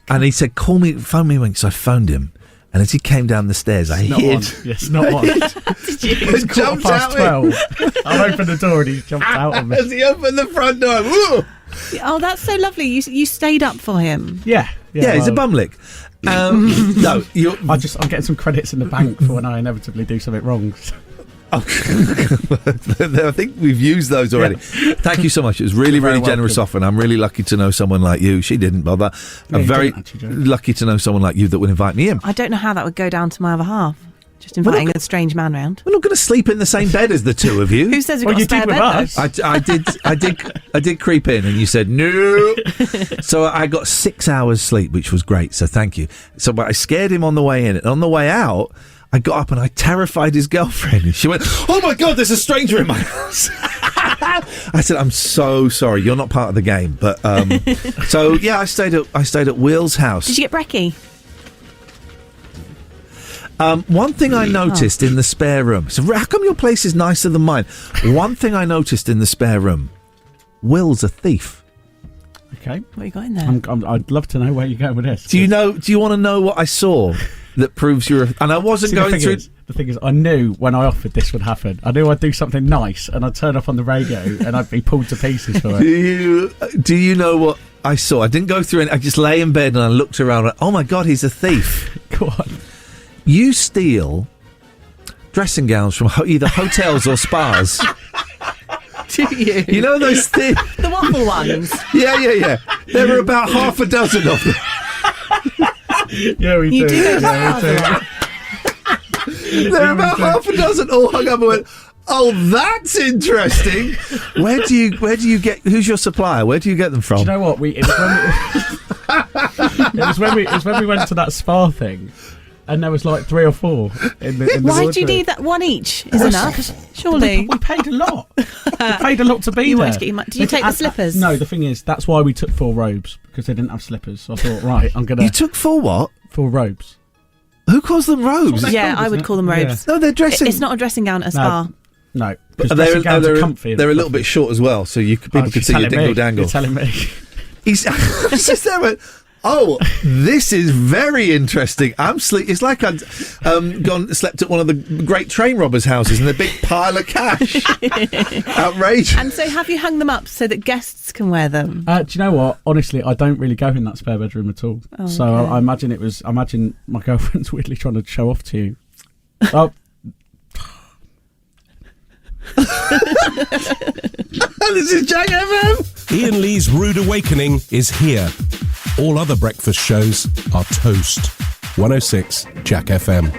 And he said, phone me when. So I phoned him. And as he came down the stairs, I hid. Yes, not one. Did you? It was 12:15. I opened the door and he jumped out on me. As he opened the front door. Woo! Oh, that's so lovely. You stayed up for him. Yeah. He's a bumlick. No, I'm getting some credits in the bank for when I inevitably do something wrong. I think we've used those already. Yeah. Thank you so much. It was really, really generous offer, and I'm really lucky to know someone like you. She didn't bother. I'm very lucky to know someone like you that would invite me in. I don't know how that would go down to my other half. Just inviting a strange man round. We're not going to sleep in the same bed as the two of you. Who says we've got a spare bed? I did creep in, and you said no. So I got 6 hours sleep, which was great. So thank you. So, but I scared him on the way in, and on the way out, I got up and I terrified his girlfriend. And she went, "Oh my God, there's a stranger in my house." I said, "I'm so sorry. You're not part of the game." But so yeah, I stayed at Will's house. Did you get brekkie? One thing I noticed in the spare room. So how come your place is nicer than mine? One thing I noticed in the spare room. Will's a thief. Okay, what you got in there? I'd love to know where you're going with this. Do you want to know what I saw that proves you're? And I wasn't going through. The thing is, I knew when I offered this would happen. I knew I'd do something nice, and I'd turn up on the radio, and I'd be pulled to pieces for it. Do you know what I saw? I didn't go through it. I just lay in bed and I looked around. Like, oh my God, he's a thief. Go on. You steal dressing gowns from either hotels or spas. Do you? You know those things? The waffle ones? Yeah. There were about half a dozen of them. Yeah, we do. You do those There were about half a dozen all hung up and went, "Oh, that's interesting." Where do you get? Who's your supplier? Where do you get them from? Do you know what? It was when we went to that spa thing. And there was like 3 or 4 in the Why do you need that? One each is enough, surely. We paid a lot. We paid a lot to be there. Did you take the slippers? No, the thing is, that's why we took 4 robes, because they didn't have slippers. So I thought, right, I'm going to... You took 4 what? 4 robes. Who calls them robes? Yeah, I would call them robes. Yeah. No, they're dressing... It's not a dressing gown at a spa. No. But they're comfy. They're a little bit short as well, so people could see your dingle-dangle. You're telling me. He's just there went... Oh, this is very interesting. It's like I'd slept at one of the great train robbers' houses and a big pile of cash. Outrageous. And so have you hung them up so that guests can wear them? Do you know what? Honestly, I don't really go in that spare bedroom at all. Oh, so okay. I imagine my girlfriend's weirdly trying to show off to you. Oh. This is Jack FM. Iain Lee's Rude Awakening is here. All other breakfast shows are toast. 106 Jack FM.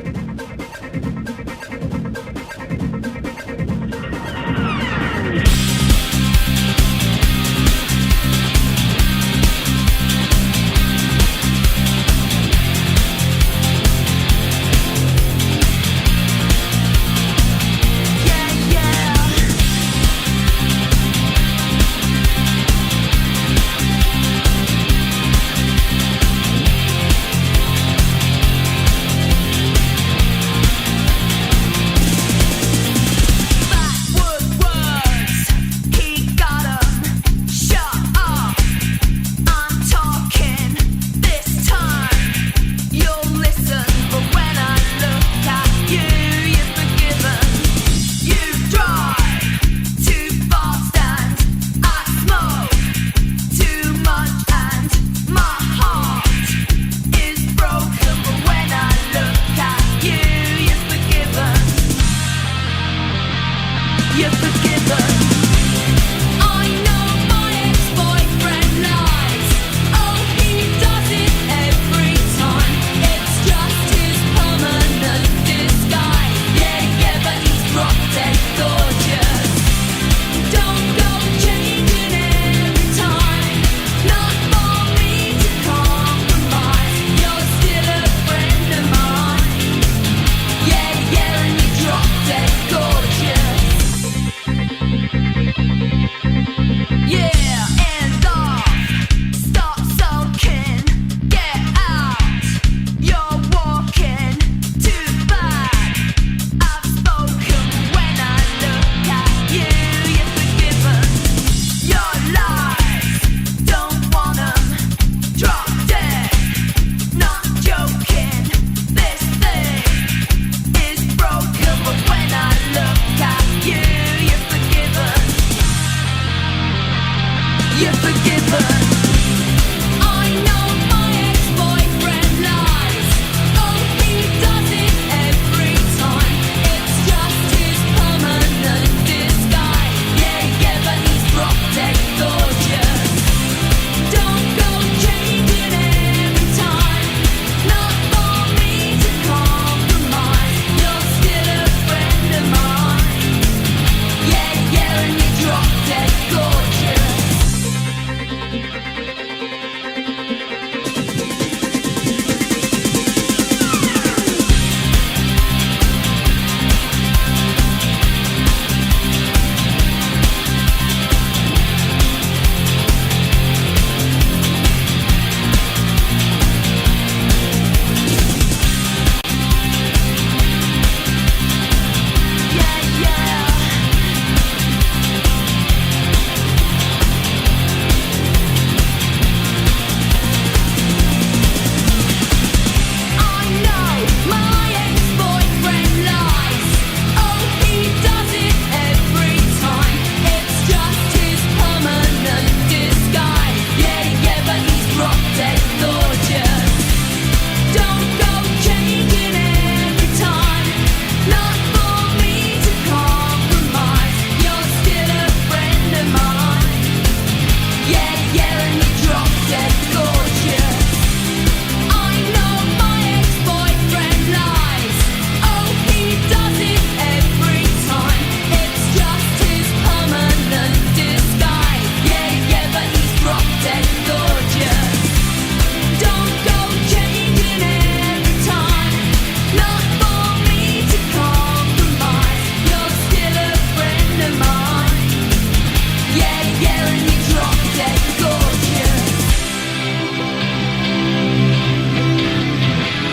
You're forgiven. I know my ex-boyfriend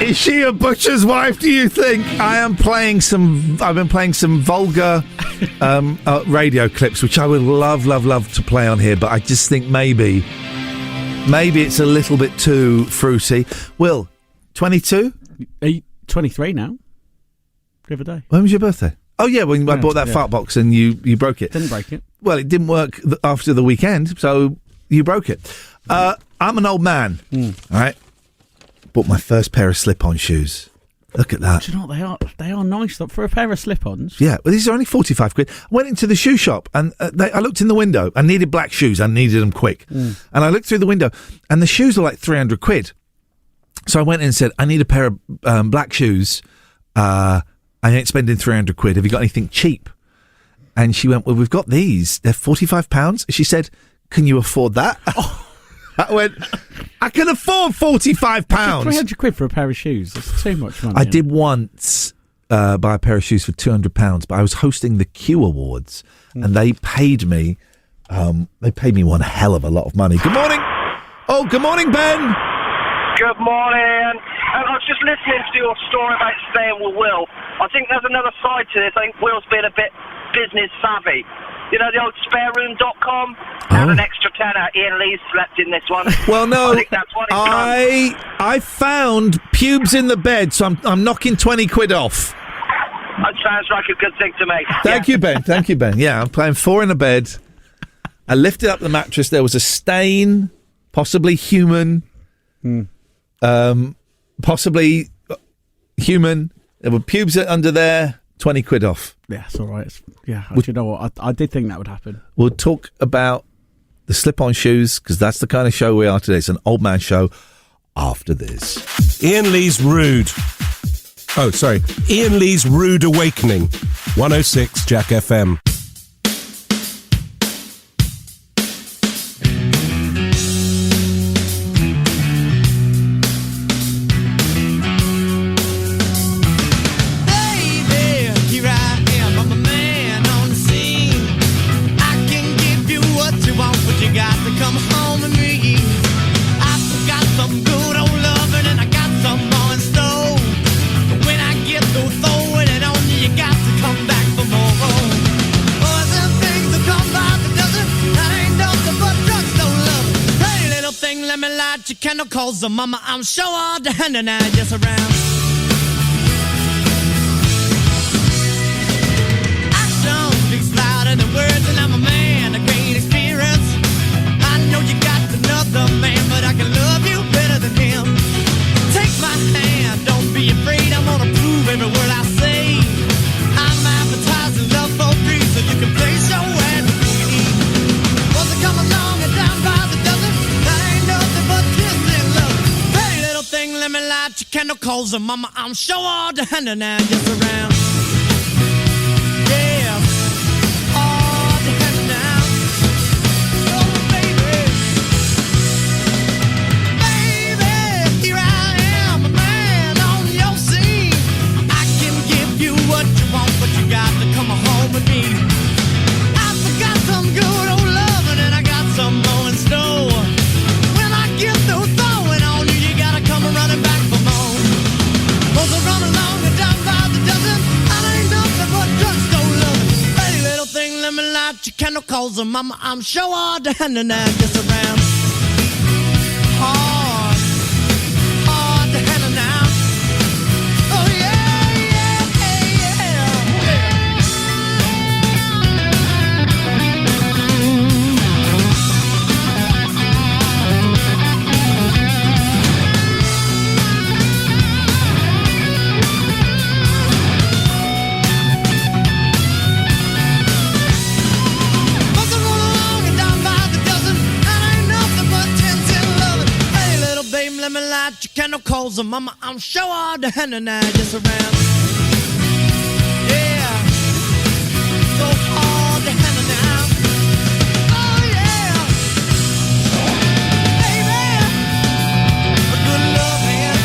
Is she a butcher's wife, do you think? I've been playing some vulgar radio clips, which I would love to play on here, but I just think maybe it's a little bit too fruity. Will, 22? 23 now. The other day. When was your birthday? Oh, yeah, when I bought that fart box and you broke it. Didn't break it. Well, it didn't work after the weekend, so you broke it. I'm an old man, all right? Bought my first pair of slip-on shoes. Look at that. Do you know what? They are nice for a pair of slip-ons. Yeah, well, these are only 45 quid. I went into the shoe shop and I looked in the window. I needed black shoes. I needed them quick. And I looked through the window and the shoes were like 300 quid. So I went in and said, I need a pair of black shoes. I ain't spending 300 quid. Have you got anything cheap? And she went, well, we've got these. They're £45. She said, can you afford that? I went, I can afford £45. 300 quid for a pair of shoes. That's too much money. I did once buy a pair of shoes for £200, but I was hosting the Q Awards and they paid me one hell of a lot of money. Good morning. Oh, good morning, Ben. Good morning. I was just listening to your story about staying with Will. I think there's another side to this. I think Will's been a bit business savvy. You know the old spareroom.com? Had an extra tenner. Iain Lee slept in this one. Well, no, I think that's what it's done. I found pubes in the bed, so I'm knocking 20 quid off. That sounds like a good thing to me. Thank you, Ben. Thank you, Ben. Yeah, I'm playing 4 in a bed. I lifted up the mattress. There was a stain, possibly human. Possibly human. There were pubes under there. 20 quid off. Yeah, it's all right. Do you know what? I did think that would happen. We'll talk about the slip-on shoes, because that's the kind of show we are today. It's an old man show after this. Iain Lee's Rude. Oh, sorry. Iain Lee's Rude Awakening. 106 Jack FM. Candle calls the mama, I'm sure all the hand and I just around. Action speaks louder than words, and I'm a man of great experience. I know you got to calls her mama. I'm sure all the hand now just around. Yeah, all the hand now. Oh, baby. Baby, here I am, a man on your scene. I can give you what you want, but you got to come home with me. I forgot some good old loving, and I got some more in store. When I get through throwing on you, you gotta come running back for more. Cause I run along and down by the dozen, I ain't nothing but drugstore loving. Pretty little thing, let me light your candle, cause her mama, I'm sure all the hand and I just around. Hard, hard to handle now. Oh yeah, yeah, yeah. Must have run along and down by the dozen, and ain't nothing but 10 loving. Hey, little baby, let me light your candle, cause her mama, I'm sure all the hand and I just around. Yeah, so hard to handle now. Oh yeah, baby, a good loving,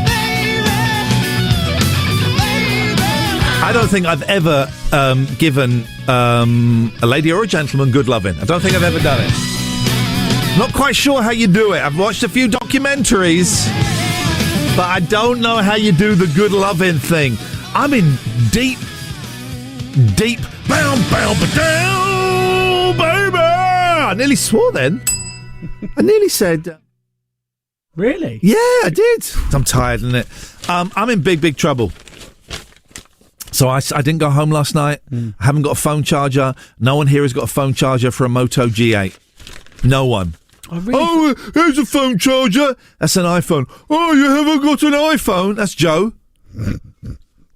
baby. I don't think I've ever given a lady or a gentleman good loving. I don't think I've ever done it. Not quite sure how you do it. I've watched a few documentaries, but I don't know how you do the good loving thing. I'm in deep, bow, baby. I nearly swore then. I nearly said... Really? Yeah, I did. I'm tired, isn't it? I'm in big trouble. So I didn't go home last night. I haven't got a phone charger. No one here has got a phone charger for a Moto G8. No one. Here's a phone charger. That's an iPhone. Oh, you haven't got an iPhone? That's Joe.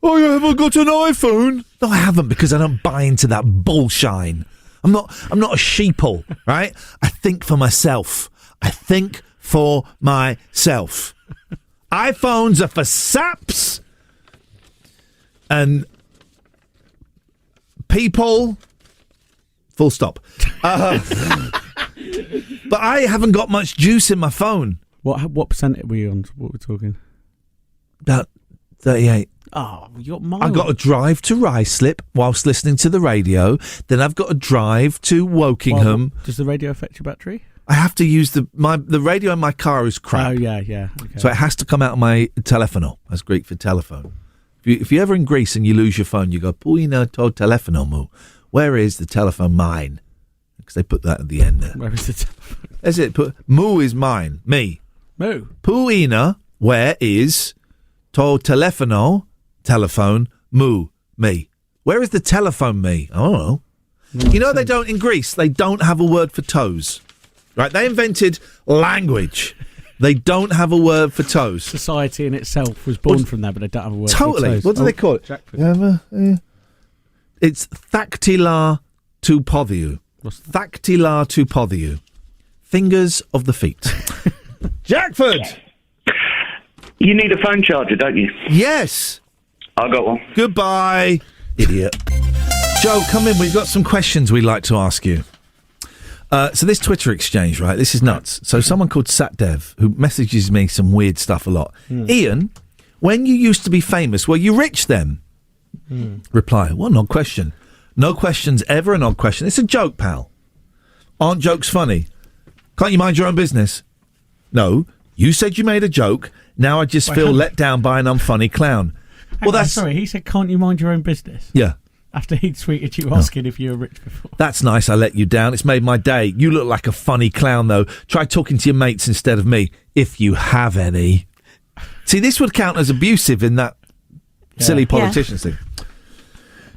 Oh, you haven't got an iPhone? No, I haven't, because I don't buy into that bullshine. I'm not a sheeple, right? I think for myself. iPhones are for saps and people. Full stop. But I haven't got much juice in my phone. What percent were you on? What we're talking? About 38. Oh, you got miles. I've got to drive to Ruislip whilst listening to the radio. Then I've got to drive to Wokingham. Does the radio affect your battery? I have to use the radio in my car is crap. Oh, yeah. Okay. So it has to come out of my telefono. That's Greek for telephone. If you're ever in Greece and you lose your phone, you go, Pui na to telefono mu. Where is the telephone? Mine. Because they put that at the end there. Where is the telephone? That's it. Mu is mine. Me. Mu. Puina, where is to telefono, telephone, mu, me. Where is the telephone me? I don't know. You know they don't, in Greece, they don't have a word for toes. Right? They invented language. They don't have a word for toes. Society in itself was born from that, but they don't have a word for toes. What do they call it? It's dactylar to podiu. Dactylar to podiu. Fingers of the feet. Jackford! You need a phone charger, don't you? Yes. I got one. Goodbye, idiot. Joe, come in. We've got some questions we'd like to ask you. So this Twitter exchange, right? This is nuts. So someone called Satdev, who messages me some weird stuff a lot. Ian, when you used to be famous, were you rich then? Reply, what an odd question. No question's ever an odd question. It's a joke, pal. Aren't jokes funny? Can't you mind your own business? No. You said you made a joke. Now I just feel let down by an unfunny clown. Well, that's... Sorry, he said, can't you mind your own business? Yeah. After he'd tweeted you asking if you were rich before. That's nice, I let you down. It's made my day. You look like a funny clown, though. Try talking to your mates instead of me, if you have any. See, this would count as abusive in that silly politicians thing.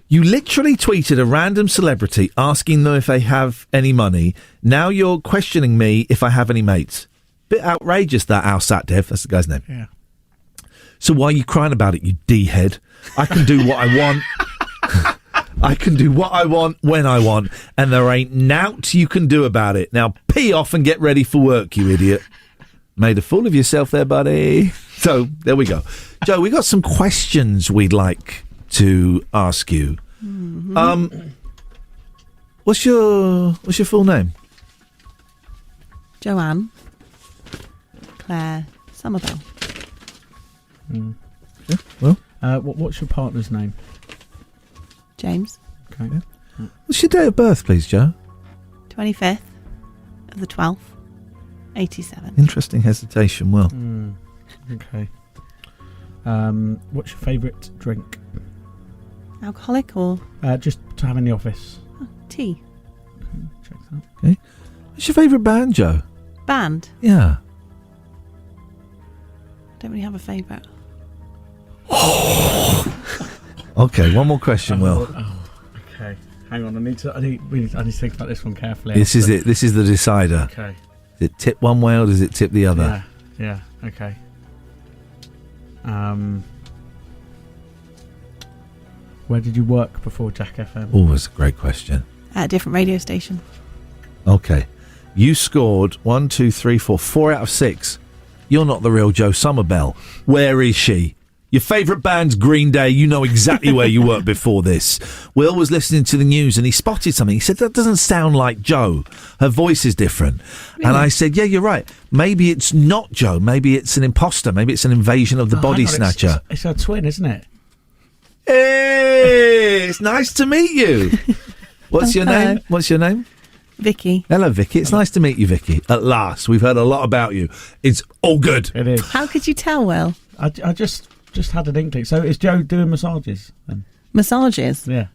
You literally tweeted a random celebrity asking them if they have any money. Now you're questioning me if I have any mates. Bit outrageous, that Al Satdev. That's the guy's name. Yeah. So why are you crying about it, you D-head? I can do what I want. I can do what I want when I want, and there ain't nout you can do about it. Now pee off and get ready for work, you idiot. Made a fool of yourself there, buddy. So, there we go. Joe, we got some questions we'd like to ask you. Mm-hmm. What's your full name? Joanne Claire Somerville. Yeah, well, what's your partner's name? James. Okay. Yeah. What's your date of birth, please, Joe? 25th of the 12th, 87. Interesting hesitation. Well, Okay. What's your favourite drink? Alcoholic or Just to have in the office. tea? Check that. okay. What's your favourite band, Joe? Band? Yeah. Don't really have a favourite. Okay, one more question, Will. Okay. Hang on. I need to think about this one carefully. This is it. This is the decider. Okay. Does it tip one way or does it tip the other? Yeah. Okay. Where did you work before Jack FM? Oh, that's a great question. At a different radio station. Okay. You scored 1, 2, 3, 4 out of 6. You're not the real Joe Somerville. Where is she? Your favourite band's Green Day. You know exactly where you worked before this. Will was listening to the news and he spotted something. He said, that doesn't sound like Joe. Her voice is different. Really? And I said, yeah, you're right. Maybe it's not Joe. Maybe it's an imposter. Maybe it's an invasion of the body snatcher. It's her twin, isn't it? Hey, it's nice to meet you. What's your name? What's your name? Vicky. Hello, Vicky. It's nice to meet you, Vicky. At last. We've heard a lot about you. It's all good. It is. How could you tell, Will? I just had an inkling. So is Joe doing massages then? Massages? Yeah.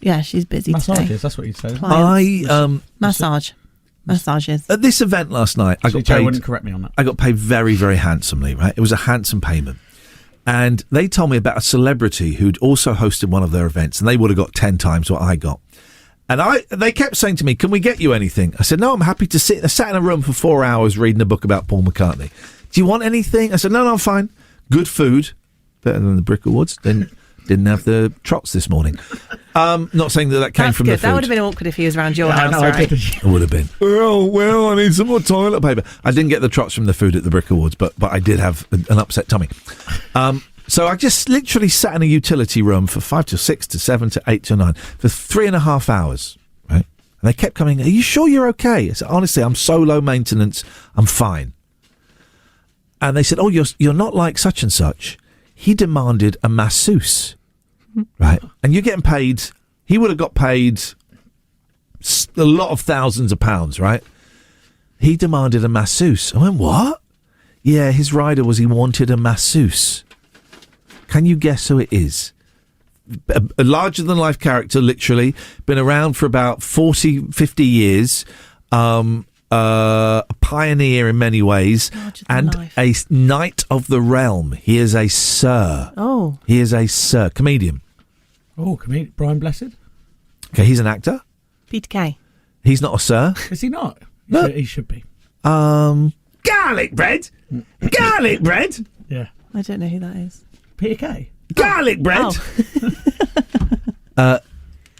Yeah, she's busy massages, today. That's what you'd say. Massages. At this event last night, I got Joe paid. wouldn't correct me on that. I got paid very, very handsomely, right? It was a handsome payment. And they told me about a celebrity who'd also hosted one of their events, and they would have got 10 times what I got. And they kept saying to me, can we get you anything? I said, no, I'm happy to sit. I sat in a room for 4 hours reading a book about Paul McCartney. Do you want anything? I said, no, I'm fine. Good food. Better than the Brick Awards. Didn't have the trots this morning. Not saying that came from good. the food. That would have been awkward if he was around your house, right? It would have been. Well, I need some more toilet paper. I didn't get the trots from the food at the Brick Awards, but I did have an upset tummy. So I just literally sat in a utility room for 5 to 6 to 7 to 8 to 9 for 3.5 hours, right? And they kept coming, are you sure you're okay? I said, honestly, I'm so low maintenance, I'm fine. And they said, oh, you're not like such and such. He demanded a masseuse, right? And you're getting paid, he would have got paid a lot of thousands of pounds, right? He demanded a masseuse. I went, what? Yeah, his rider was he wanted a masseuse. Can you guess who it is? A larger-than-life character, literally. Been around for about 40, 50 years. A pioneer in many ways. And a knight of the realm. He is a sir. Oh. He is a sir. Comedian. Oh, comedian. Brian Blessed? Okay, he's an actor. Peter Kay. He's not a sir. Is he not? No. He should be. Garlic bread? Garlic bread? Yeah. I don't know who that is. Peter Kay? Garlic bread?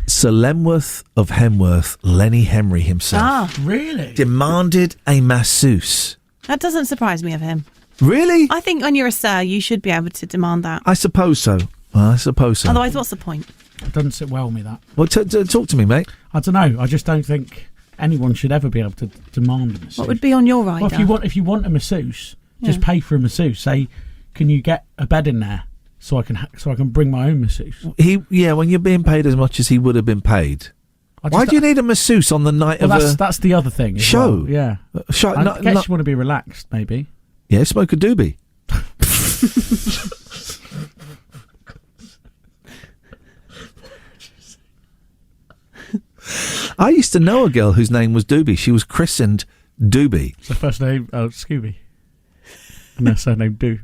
Sir Lemworth of Hemworth, Lenny Henry himself. Ah, really? Demanded a masseuse. That doesn't surprise me of him. Really? I think when you're a sir, you should be able to demand that. I suppose so. Well, I suppose so. Otherwise, what's the point? It doesn't sit well with me, that. Well, talk to me, mate. I don't know. I just don't think anyone should ever be able to demand a masseuse. What would be on your rider? Well, if you want a masseuse, just pay for a masseuse. Say, can you get a bed in there so I can bring my own masseuse? When you're being paid as much as he would have been paid. Why do you need a masseuse on the night of a that's the other thing. show? Well. Yeah. Show. I guess you want to be relaxed, maybe. Yeah, smoke a doobie. I used to know a girl whose name was Doobie. She was christened Doobie. It's her first name, Scooby. And her surname Do.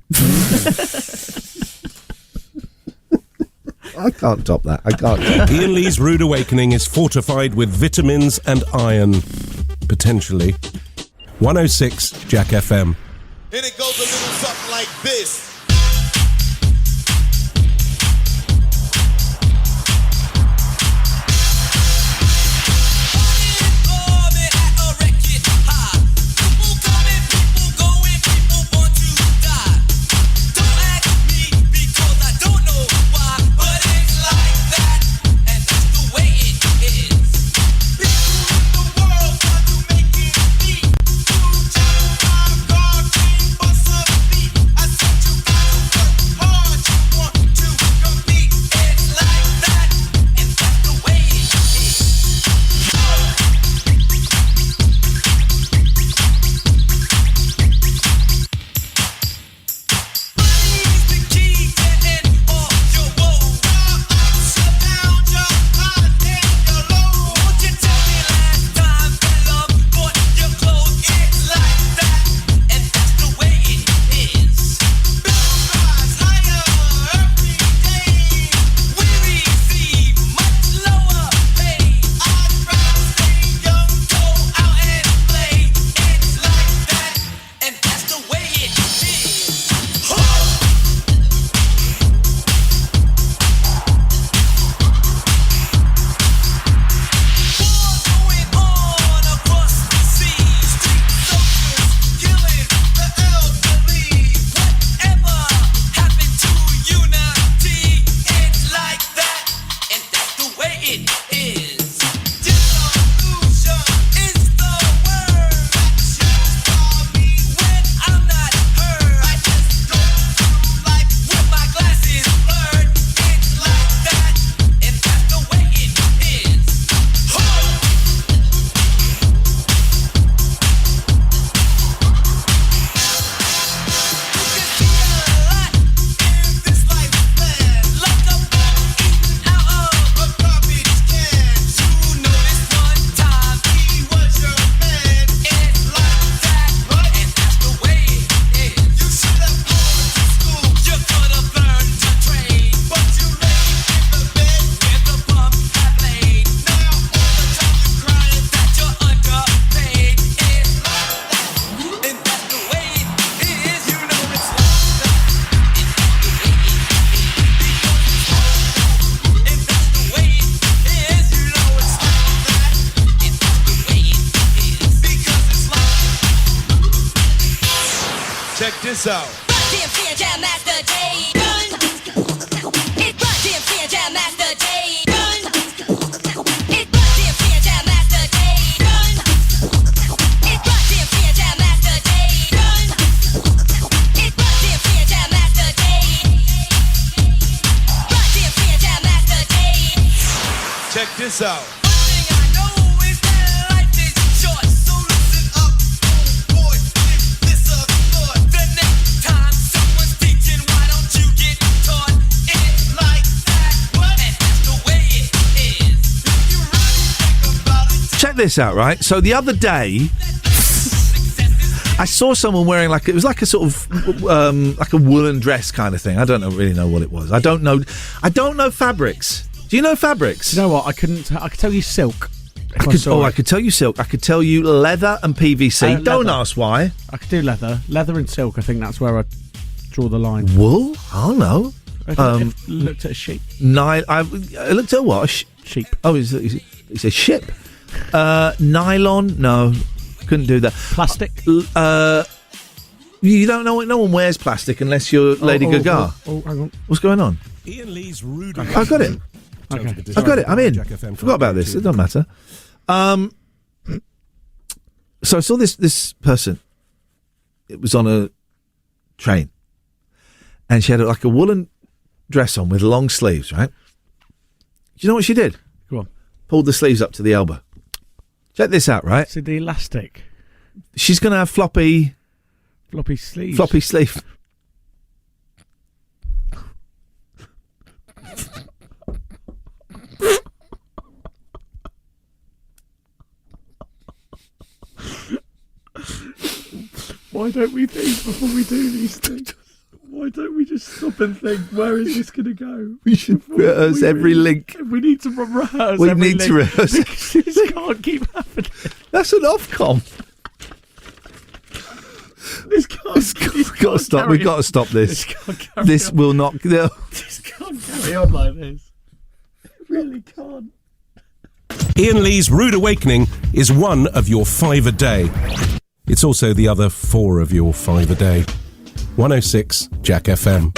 I can't top that. I can't. Iain Lee's Rude Awakening is fortified with vitamins and iron. Potentially. 106 Jack FM. And it goes a little something like this. it is. Disillusion is the word that shines for me when I'm not heard. I just go through life with my glasses blurred. It's like that, and that's the way it is. Check this out. Check this out. Check this out, right? So the other day, I saw someone wearing it was like a sort of like a woolen dress kind of thing. I don't really know what it was. I don't know fabrics. Do you know fabrics? You know what? I could tell you silk. I could tell you silk. I could tell you leather and PVC. Don't ask why. I could do leather and silk. I think that's where I draw the line. Wool? I don't know. If looked at a sheep. I looked at what? Sheep. Oh, it's a ship. Nylon? No, couldn't do that. Plastic? You don't know. No one wears plastic unless you're Lady Gaga. Oh, hang on. What's going on? Iain Lee's rude. I've got it. Okay. I've got it. I'm in. Forgot about this. It doesn't matter. So I saw this person. It was on a train, and she had like a woolen dress on with long sleeves. Right? Do you know what she did? Go on. Pulled the sleeves up to the elbow. Check this out, right? So the elastic. She's going to have floppy sleeves. Floppy sleeve. Why don't we think before we do these things? Why don't we just stop and think, where is this going to go? We should rehearse every link. We need to rehearse We every need to link. rehearse. This can't keep happening. That's an Ofcom. This can't. We've got to stop. We've got to stop this. This will not. No. This can't carry on like this. It really can't. Iain Lee's Rude Awakening is one of your 5 a day. It's also the other 4 of your 5 a day. 106 Jack FM.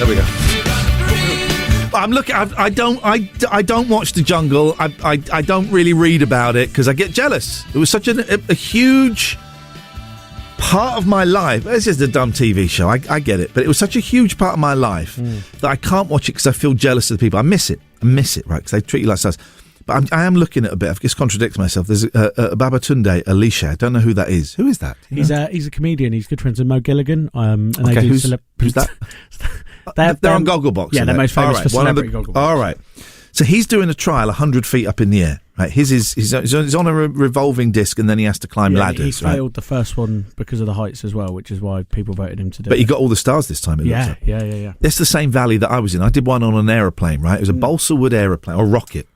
we go. I'm looking. I don't watch The Jungle. I don't really read about it because I get jealous. It was such a huge part of my life. It's just a dumb TV show. I get it, but it was such a huge part of my life that I can't watch it because I feel jealous of the people. I miss it, right? Because they treat you like stars. But I am looking at a bit. I've just contradicted myself. There's Babatunde Alicia. I don't know who that is. Who is that? He's a comedian. He's good friends with Mo Gilligan. And okay, who's that? They're on Gogglebox. Yeah, they're most famous for celebrity Gogglebox. All right. So he's doing a trial 100 feet up in the air. Right, he's on a revolving disc, and then he has to climb ladders. He failed the first one because of the heights as well, which is why people voted him to do it. But he got all the stars this time. Yeah. It's the same valley that I was in. I did one on an aeroplane. Right, it was a balsa wood aeroplane or rocket.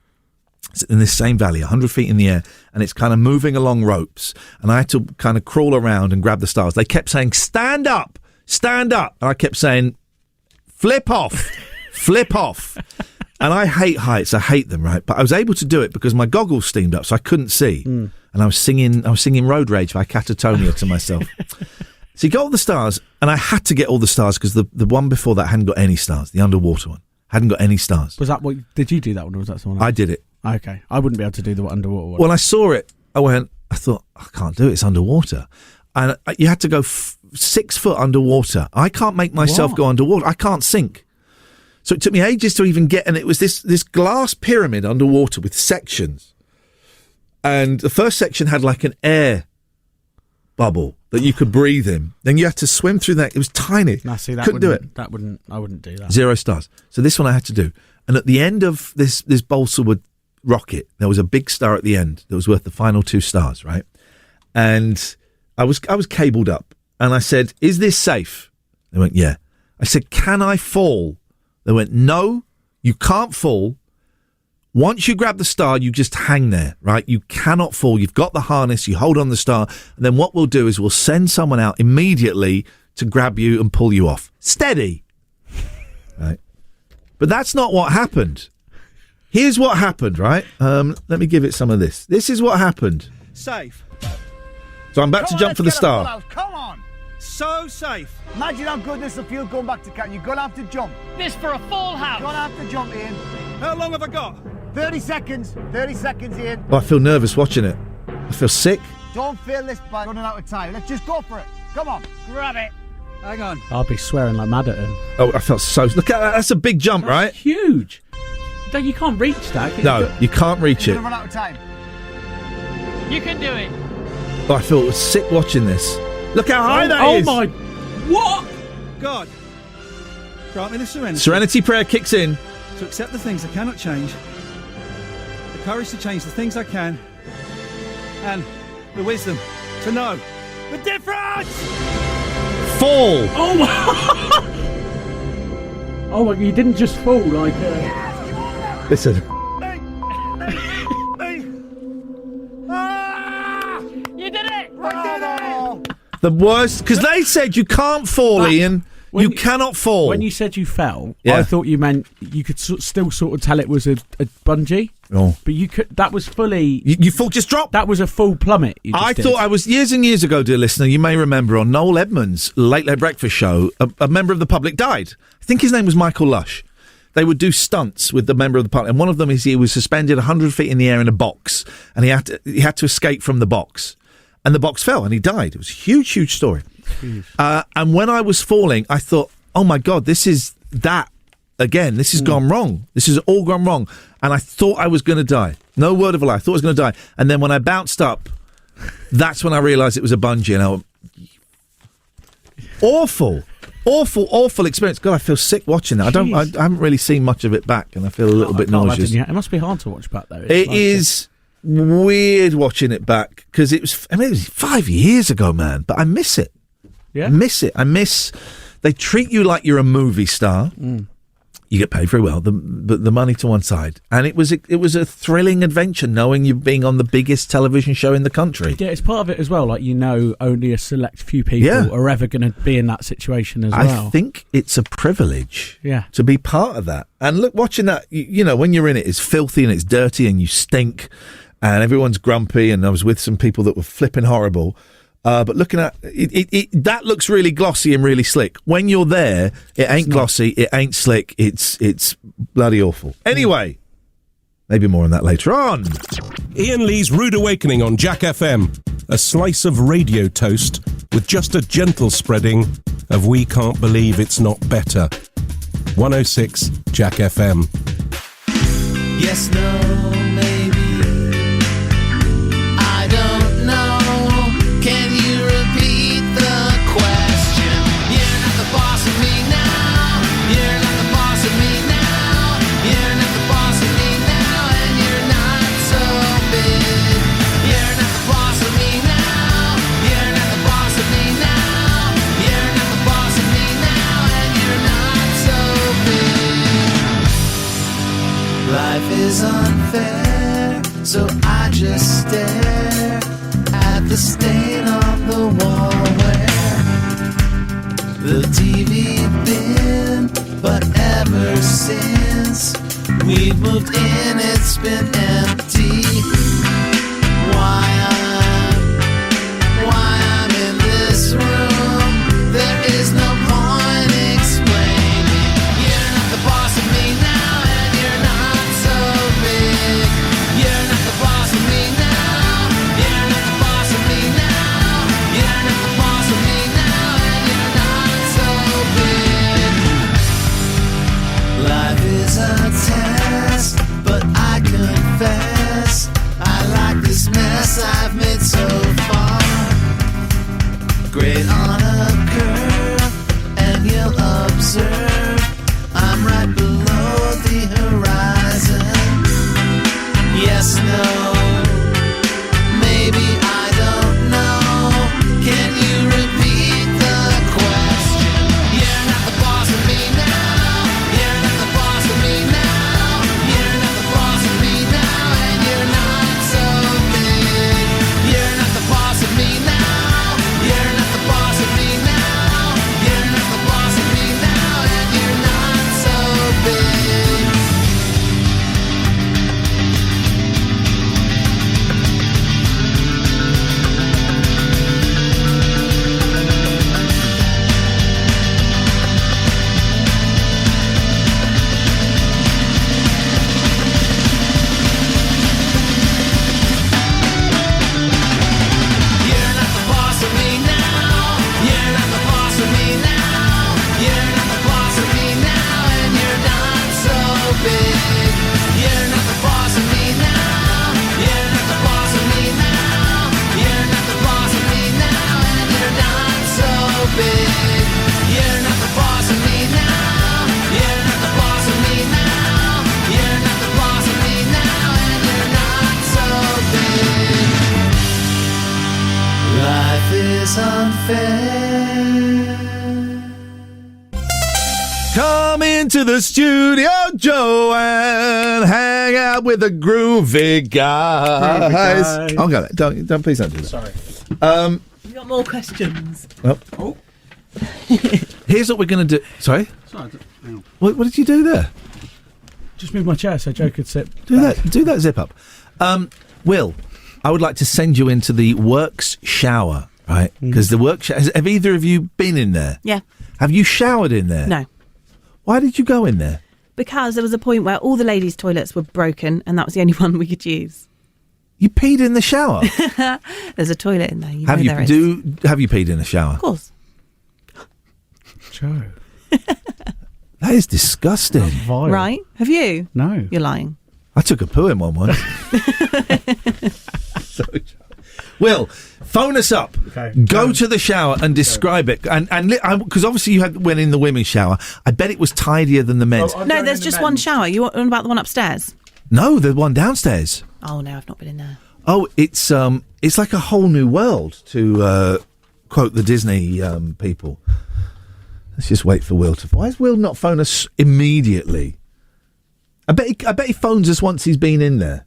It's in this same valley, 100 feet in the air, and it's kind of moving along ropes. And I had to kind of crawl around and grab the stars. They kept saying, "Stand up, stand up," and I kept saying, "Flip off, flip off." And I hate heights. I hate them, right? But I was able to do it because my goggles steamed up, so I couldn't see. And I was singing Road Rage by Catatonia to myself. So you got all the stars, and I had to get all the stars because the one before that hadn't got any stars. The underwater one hadn't got any stars. Was that what? Did you do that one, or was that someone else? I did it. Okay, I wouldn't be able to do the underwater one. When I saw it, I thought, I can't do it. It's underwater. And you had to go 6 foot underwater. I can't make myself go underwater. I can't sink. So it took me ages to even get, and it was this glass pyramid underwater with sections. And the first section had like an air bubble that you could breathe in. Then you had to swim through that. It was tiny. Now, see, couldn't do it. I wouldn't do that. 0 stars. So this one I had to do. And at the end of this balsa wood rocket, there was a big star at the end that was worth the final 2 stars, right? And I was cabled up, and I said, "Is this safe?" They went, "Yeah." I said, "Can I fall?" They went, "No, you can't fall. Once you grab the star, you just hang there, right? You cannot fall. You've got the harness, you hold on the star, and then what we'll do is we'll send someone out immediately to grab you and pull you off. Steady." Right? But that's not what happened. Here's what happened, right? Let me give it some of this. This is what happened. Safe. So I'm about to jump for the star. Come on. So safe. Imagine how good this will feel going back to camp. You're going to have to jump. This for a full house. You're going to have to jump, Ian. How long have I got? 30 seconds. 30 seconds, Ian. Oh, I feel nervous watching it. I feel sick. Don't feel this bad running out of time. Let's just go for it. Come on. Grab it. Hang on. I'll be swearing like mad at him. Oh, I felt so... Look at that. That's a big jump, right? Huge. You can't reach that. No, you can't reach it. You're going to run out of time. You can do it. Oh, I feel sick watching this. Look how high that is. Oh, my... What? God. Grant me the serenity. Serenity prayer kicks in. To accept the things I cannot change. The courage to change the things I can. And the wisdom to know the difference! Fall! Oh, my... Oh, my... You didn't just fall like... Listen. You did it! The worst, because they said you can't fall, Ian. You cannot fall. When you said you fell, I thought you meant you could still sort of tell it was a bungee. Oh. But you could. That was fully. You full just dropped. That was a full plummet. I thought I was years and years ago, dear listener. You may remember on Noel Edmonds' Late Late Breakfast show, a member of the public died. I think his name was Michael Lush. They would do stunts with the member of the public, and one of them is he was suspended 100 feet in the air in a box, and he had to escape from the box, and the box fell, and he died. It was a huge, huge story. And when I was falling, I thought, oh my God, this is that again. This has gone wrong. This has all gone wrong. And I thought I was going to die. No word of a lie. I thought I was going to die. And then when I bounced up, that's when I realised it was a bungee. And I went, awful experience. God, I feel sick watching that. I haven't really seen much of it back, and I feel a little bit nauseous. It must be hard to watch back though. It is weird watching it back because it was 5 years ago, man. But I miss it. Yeah, I miss it. They treat you like you're a movie star. You get paid very well, the money to one side, and it was a thrilling adventure knowing you're being on the biggest television show in the country. Yeah, it's part of it as well. Like, only a select few people are ever going to be in that situation as well. I think it's a privilege, yeah, to be part of that. And look, watching that, when you're in it, it's filthy and it's dirty and you stink, and everyone's grumpy. And I was with some people that were flipping horrible. But looking at it, that looks really glossy and really slick. When you're there, it ain't glossy, it ain't slick. It's bloody awful. Anyway, maybe more on that later on. Iain Lee's Rude Awakening on Jack FM. A slice of radio toast with just a gentle spreading of We Can't Believe It's Not Better. 106 Jack FM. Yes, no, maybe. I don't know. Can you repeat the question? You're not the boss of me now. You're not the boss of me now. You're not the boss of me now, and you're not so big. You're not the boss of me now. You're not the boss of me now. You're not the boss of me now, and you're not so big. Life is unfair, so I just stare at the stain on the wall where the TV been. But ever since we've moved in, it's been empty. Why I'm in this room, there is no point explaining. You're not the boss of me now, and you're not so big. You're not the boss of me now. You're not the boss of me now. You're not the boss of me now, and you're not so big. Life is a test, but I confess I like this mess I've made so far. Great on a curve, and you'll observe I'm right below the horizon. Yes, no, maybe I don't know. Can you repeat the question? You're not the boss of me now. You're not the boss of me now. You're not the boss of me now, and you're not so big. You're not the boss of me now. You're not the boss of me now. You're not the boss of me now, and you're not so big. You're not the boss of me now. You're not the boss of me now. You're not the boss of me now, and you're not so big. You're not the boss of me now. You're not the boss of me now. You're not the boss of me now, and you're not so big. You're not the boss of me now. You're not the boss of me now. You're not the boss of me now, and you're not so big. Life is unfair. Come into the studio, Joe, and hang out with the groovy guys. Groovy guy. Oh, God, don't please don't do that. Sorry. We've got more questions. Oh. Here's what we're going to do. Sorry? Sorry, hang on. What did you do there? Just move my chair so Joe could sit. Do that zip up. Will, I would like to send you into the works shower, right? Because the work shower... Have either of you been in there? Yeah. Have you showered in there? No. Why did you go in there? Because there was a point where all the ladies' toilets were broken, and that was the only one we could use. You peed in the shower? There's a toilet in there. Have you there is. have you peed in the shower? Of course. Joe. That is disgusting. Right? Have you? No. You're lying. I took a poo in one once. Will, phone us up. Okay. Go to the shower and describe it. And because obviously you went in the women's shower. I bet it was tidier than the men's. No, there's just one shower. You want about the one upstairs? No, the one downstairs. Oh no, I've not been in there. Oh, it's like a whole new world, to quote the Disney people. Let's just wait for Will to... Why has Will not phone us immediately? I bet he phones us once he's been in there.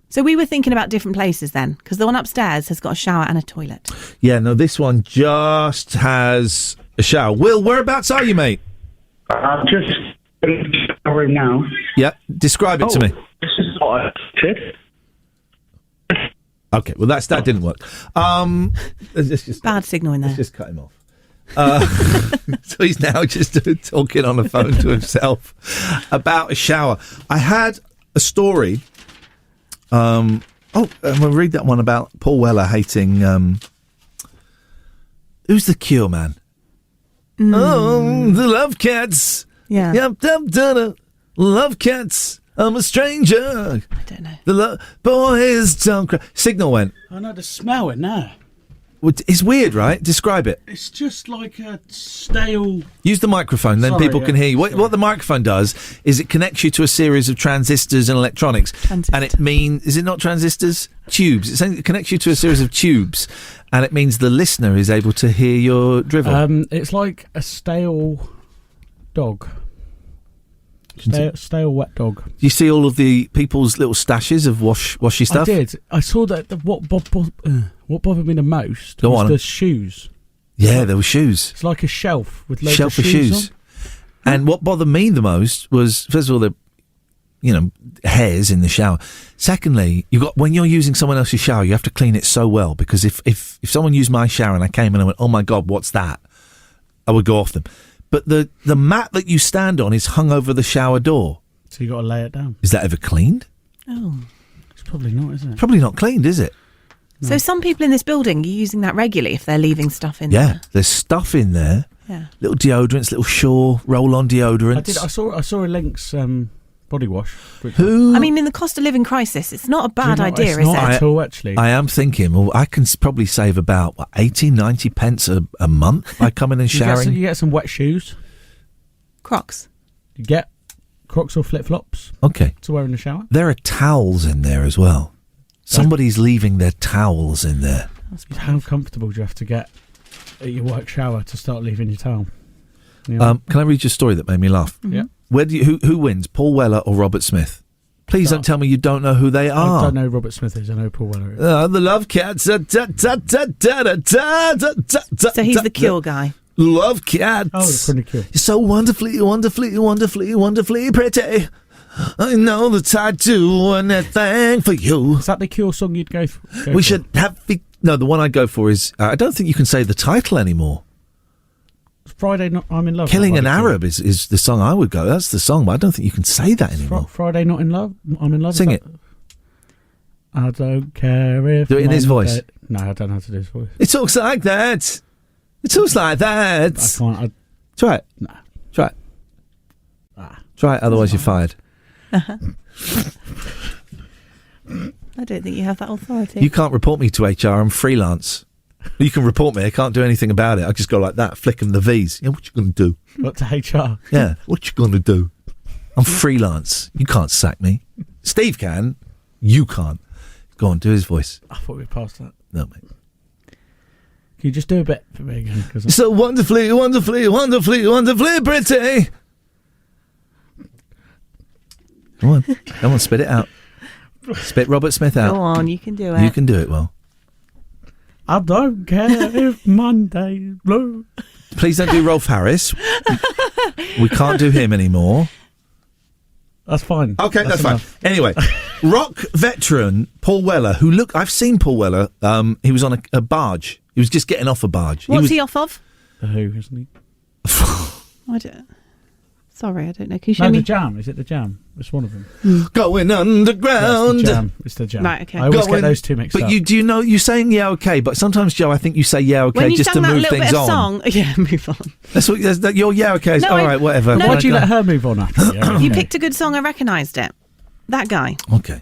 So we were thinking about different places then, because the one upstairs has got a shower and a toilet. Yeah, no, this one just has a shower. Will, whereabouts are you, mate? I'm just in the room now. Yeah, describe it to me. This is what I did. Okay, well that didn't work. Let's just Bad signal in there. Let's just cut him off. So he's now just talking on the phone to himself about a shower. I had a story. I'm going to read that one about Paul Weller hating. Who's the Cure man? Oh, the Love Cats. Yeah. Yep, Love Cats. I'm a stranger. I don't know. The boys don't cry. Signal went. I know the smell in there. It's weird, right? Describe it. It's just like a stale. Use the microphone, then Sorry, people yeah. can hear you. What the microphone does is it connects you to a series of transistors and electronics. And it means, is it not transistors? Tubes. It connects you to a series of tubes, and it means the listener is able to hear your drivel. It's like a stale dog. Stale wet dog. You see all of the people's little stashes of washy stuff? I did. I saw that. What bothered me the most Go was on. the shoes. Yeah, there were shoes. It's like a shelf with loads Shelf of shoes. On. And what bothered me the most was, first of all, the hairs in the shower. Secondly, when you're using someone else's shower, you have to clean it so well, because if someone used my shower and I came and I went, oh my God, what's that? I would go off them. But the mat that you stand on is hung over the shower door. So you got to lay it down. Is that ever cleaned? Oh. It's probably not, is it? Probably not cleaned, is it? So some people in this building are using that regularly if they're leaving stuff in Yeah, there. there's stuff in there. Yeah. Little deodorants, little Shaw roll-on deodorants. I saw a Lynx body wash. Who? I mean, in the cost of living crisis, it's not a bad idea, it's is not it? at all, actually. I am thinking, well, I can probably save about 80, 90 pence a month by coming and showering. You get some wet shoes. Crocs. You get Crocs or flip-flops. Okay. To wear in the shower. There are towels in there as well. Somebody's leaving their towels in there. How comfortable do you have to get at your work shower to start leaving your towel? Yeah. Can I read your story that made me laugh? Yeah. Where do you, who wins, Paul Weller or Robert Smith? Please don't tell me you don't know who they are. I don't know who Robert Smith is. I know Paul Weller is. The Love Cats. So he's the Cure guy. Love Cats. Oh, it's pretty cool. You're so wonderfully, wonderfully, wonderfully, wonderfully pretty. I know that I do anything for you. Is that the Cure song you'd go for? We should have... No, the one I'd go for is... I don't think you can say the title anymore. Friday Not I'm in Love. Killing an Arab is the song I would go. That's the song, but I don't think you can say that anymore. Friday Not in Love? I'm in Love? Sing it. I don't care if... Do it in his voice. No, I don't know how to do his voice. It talks like that. It talks like that. I can't... Try it. No. Try it. Try it, otherwise you're fired. I don't think you have that authority. You can't report me to HR. I'm freelance. You can report me. I can't do anything about it. I just go like that, flick them the V's. Yeah, what you going to do? What, to HR? Yeah, what you going to do? I'm freelance. You can't sack me. Steve can. You can't. Go on, do his voice. I thought we were past that. No, mate. Can you just do a bit for me again? So wonderfully, wonderfully, wonderfully, wonderfully pretty. Come on, spit it out. Spit Robert Smith out. Go on, you can do it. You can do it well. I don't care if Monday's blue. Please don't do Rolf Harris. We can't do him anymore. That's fine. Okay, that's fine. enough. Anyway, rock veteran Paul Weller, I've seen Paul Weller. He was on a barge. He was just getting off a barge. What's he off of? The Who, isn't he? I don't. Sorry, I don't know. Can you show No, me? the Jam. Is it the Jam? It's one of them. Going underground. It's the Jam. Right, okay. I always get those two mixed up. But you're saying yeah okay, but sometimes, Joe, I think you say yeah okay When you just to sang that move little things bit of on. song, yeah, move on. Your yeah okay is No, all right, whatever. no, Why'd you let her move on after? Yeah, You okay. picked a good song. I recognised it. That guy. Okay.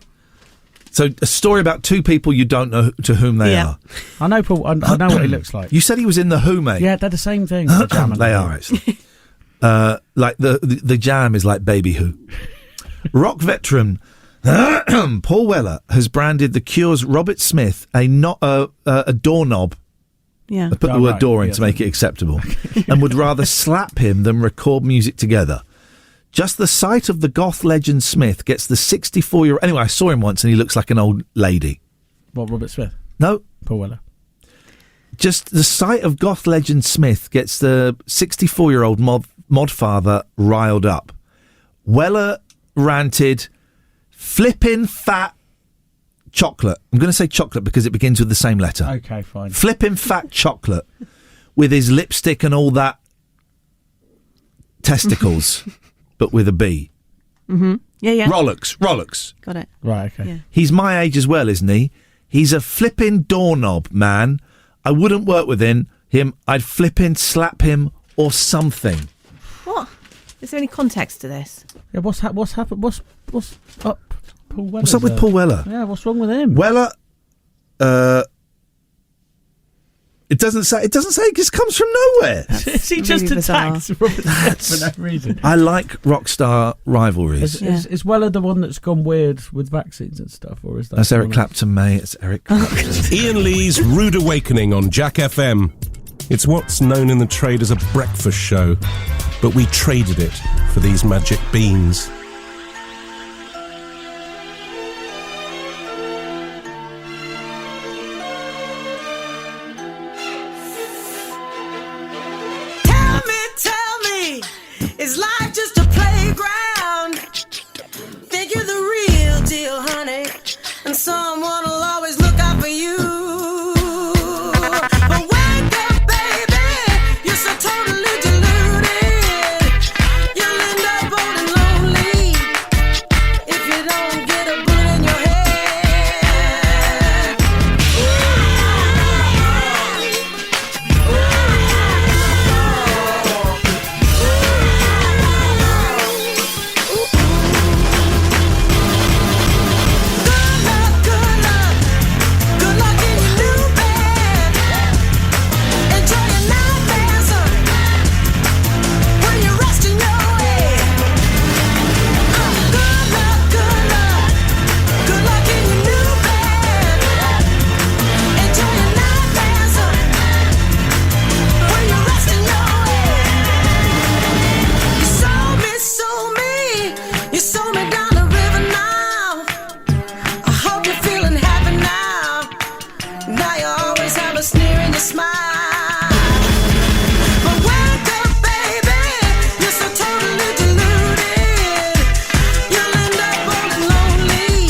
So a story about two people you don't know to whom they are. I know Paul. I know what he looks like. You said he was in the Who, mate. Yeah, they're the same thing. The Jam and They the are Who. actually. Like the Jam is like Baby Who. Rock veteran Paul Weller has branded the Cure's Robert Smith a doorknob. Yeah. I put the word door in to make it acceptable, and would rather slap him than record music together. Just the sight of the goth legend Smith gets the 64-year-old... Anyway, I saw him once and he looks like an old lady. What, Robert Smith? No. Paul Weller. Just the sight of goth legend Smith gets the 64-year-old mod father riled up. Weller ranted, flippin' fat chocolate. I'm going to say chocolate because it begins with the same letter. Okay, fine. Flipping fat chocolate with his lipstick and all that. Testicles, but with a B. Mm-hmm. Yeah. Rollocks. Got it. Right, okay. Yeah. He's my age as well, isn't he? He's a flipping doorknob, man. I wouldn't work with him. I'd flipping slap him or something. What? Is there any context to this? Yeah, what's happened? What's up, Paul Weller? What's up with Paul Weller? Yeah, what's wrong with him? Weller, it doesn't say. It just comes from nowhere. Is he just attacked Robert for no reason? I like rock star rivalries. Is Weller the one that's gone weird with vaccines and stuff, or is that? That's Eric Clapton, mate. It's Eric Clapton. Iain Lee's Rude Awakening on Jack FM. It's what's known in the trade as a breakfast show, but we traded it for these magic beans. Tell me, is life just a playground? Think you're the real deal, honey, and someone will always look out for you. But wake up, baby, you're so totally deluded. You'll end up old and lonely if you don't get a bullet in your head. Good luck in your new bed. Enjoy your nightmares when you're resting your head. Good luck in your new bed. Enjoy your nightmares when you're resting your head. You sold me down the river now. I hope you're feeling happy now. Now you always have a sneer in your smile. But wake up, baby, you're so totally deluded. You'll end up old and lonely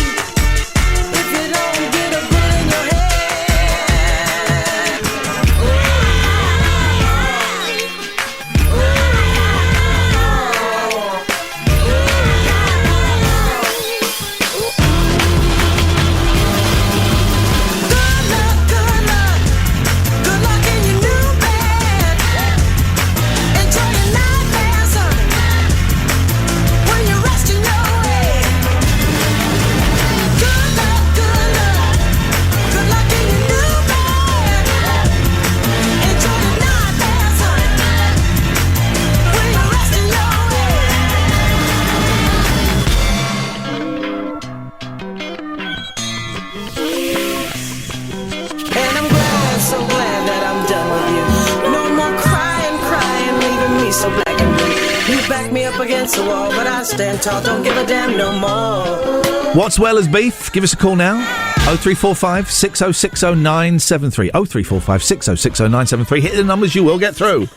if you don't get a bullet in your head. Good luck in your new bed. Enjoy your nightmares when you're resting your head. Good luck in your new bed. Enjoy your nightmares when you're resting your And I'm glad, so glad that I'm done with you. No more crying, leaving me so black and blue. You back me up against the wall, but I stand tall, don't give a damn no more. What's Weller's beef? Give us a call now. 0345 6060 973. 0345 6060 973. Hit the numbers, you will get through.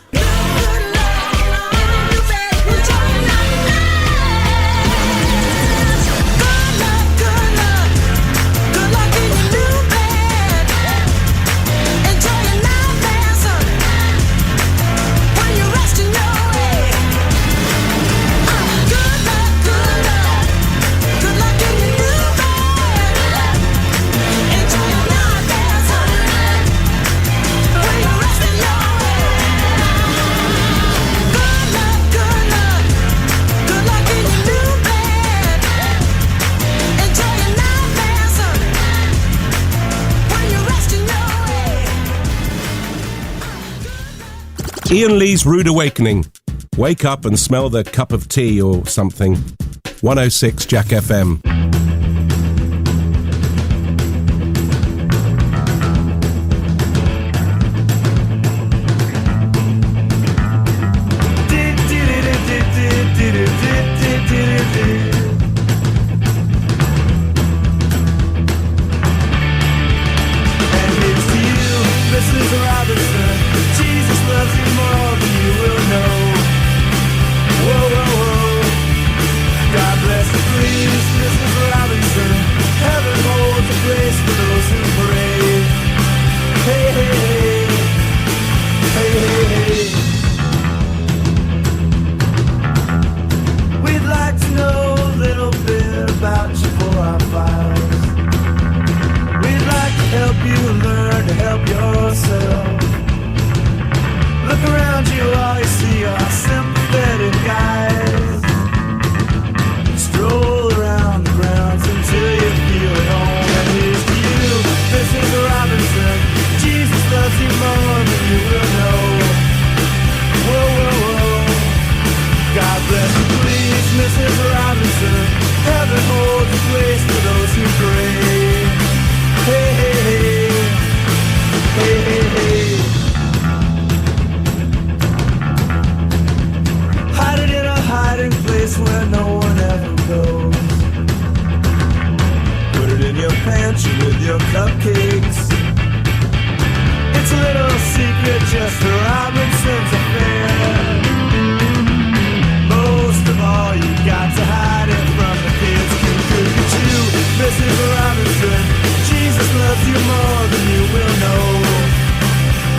Iain Lee's Rude Awakening. Wake up and smell the cup of tea or something. 106 Jack FM. God bless the please, Mrs. you learn to help yourself. Look around you, all you see are sympathetic guys. Stroll around the grounds until you feel at home. And here's to you, Mrs. Robinson. Jesus loves you more than you will know. Whoa, whoa, whoa. God bless you, please, Mrs. Robinson. Heaven holds a place for those who pray. Hey, hey, hey. Hey, hey, hey. Hide it in a hiding place where no one ever goes. Put it in your pantry with your cupcakes. It's a little secret just for Robinson's affair. Most of all, you got to hide it from the kids. Look at you, Mrs. Robinson. Jesus loves you more than you will know.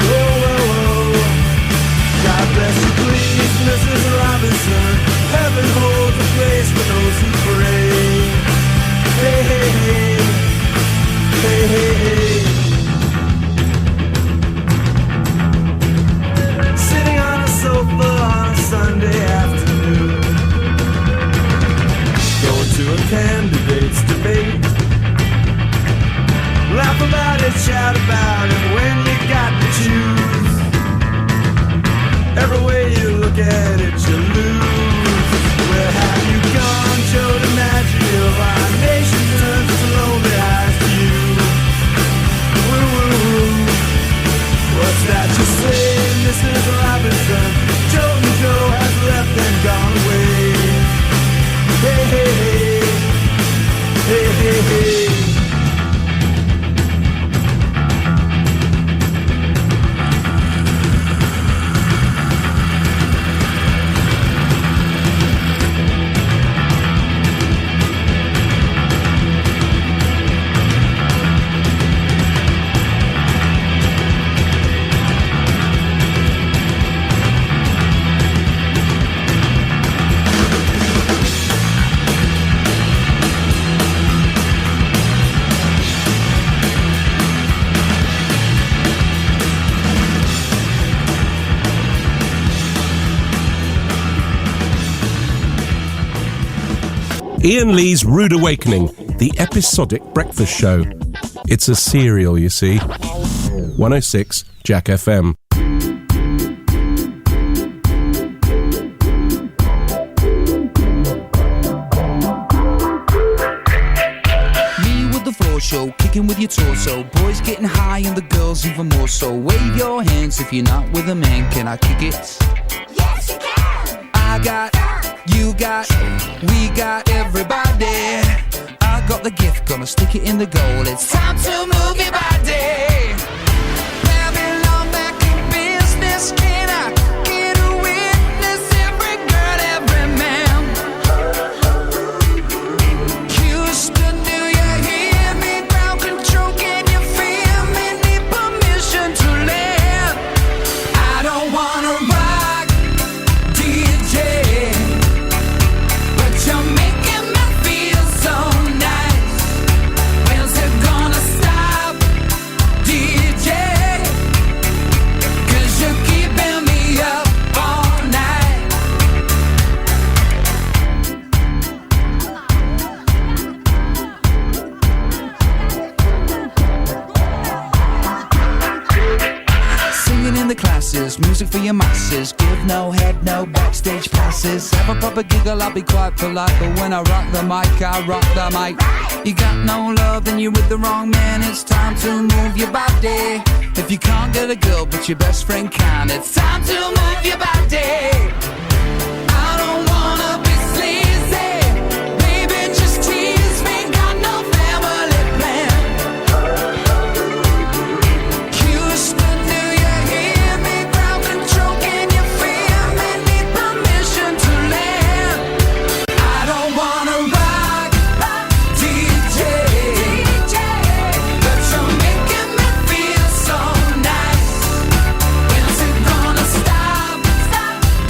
Whoa, whoa, whoa. God bless you, please, Mrs. Robinson. Heaven holds a place for those who pray. Hey, hey, hey. Hey, hey, hey. Sitting on a sofa on a Sunday afternoon, going to a candidate's debate. Laugh about it, shout about it when you got to choose. Every way you look at it, you lose. Where have you gone, Joe DiMaggio? Our nation turns its lonely eyes to you. Woo, woo, woo. What's that you say, Mrs. Robinson? Joe and Joe has left and gone away. Hey, hey, hey. Hey, hey, hey. Iain Lee's Rude Awakening, the episodic breakfast show. It's a serial, you see. 106 Jack FM. Me with the floor show, kicking with your torso. Boys getting high and the girls even more so. Wave your hands if you're not with a man. Can I kick it? Yes, you can. I got, you got, we got everybody. I got the gift, gonna stick it in the goal. It's time to move your body. Babylon back in business. Can I get a witness? Every girl, every man. Houston, do you hear me? Ground control, can you feel me? Need permission to land. I don't wanna rock, DJ, but you're making me feel so nice. When's it gonna stop, DJ? 'Cause you're keeping me up all night. Singing in the classes, music for your masses. Give no head, no backstage passes. Have a proper giggle, I'll be quite polite. But when I rock the mic, I rock the mic. You got no love, then you're with the wrong man. It's time to move your body. If you can't get a girl, but your best friend can, it's time to move your body. I don't wanna be sleazy. Baby, just tease me. Got no family plan. Houston, do you hear me? Ground control, can you feel me? Need permission to land. I don't wanna rock, DJ, but you're making me feel so nice. When's it gonna stop,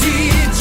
DJ?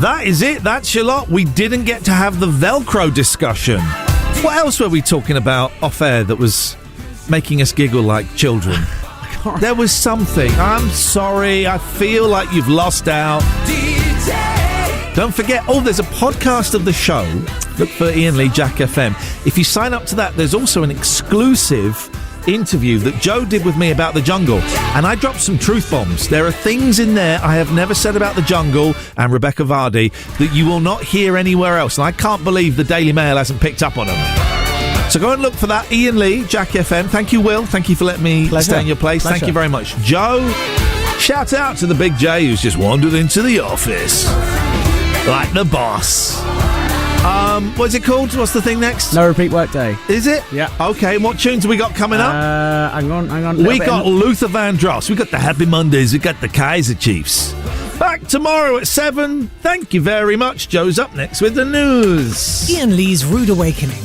That is it. That's your lot. We didn't get to have the Velcro discussion. What else were we talking about off air that was making us giggle like children? There was something. I'm sorry. I feel like you've lost out. Don't forget, there's a podcast of the show. Look for Iain Lee Jack FM. If you sign up to that, there's also an exclusive interview that Joe did with me about the jungle, and I dropped some truth bombs. There are things in there I have never said about the jungle and Rebecca Vardy that you will not hear anywhere else, and I can't believe the Daily Mail hasn't picked up on them. So go and look for that. Iain Lee, Jack FM. Thank you, Will. Thank you for letting me stay in your place. Pleasure. Thank you very much, Joe. Shout out to the big J who's just wandered into the office like the boss. What's it called? What's the thing next? No repeat workday. Is it? Yeah. Okay, and what tunes have we got coming up? Hang on. We got Luther Vandross. We got the Happy Mondays. We got the Kaiser Chiefs. Back tomorrow at 7. Thank you very much. Joe's up next with the news. Iain Lee's Rude Awakening.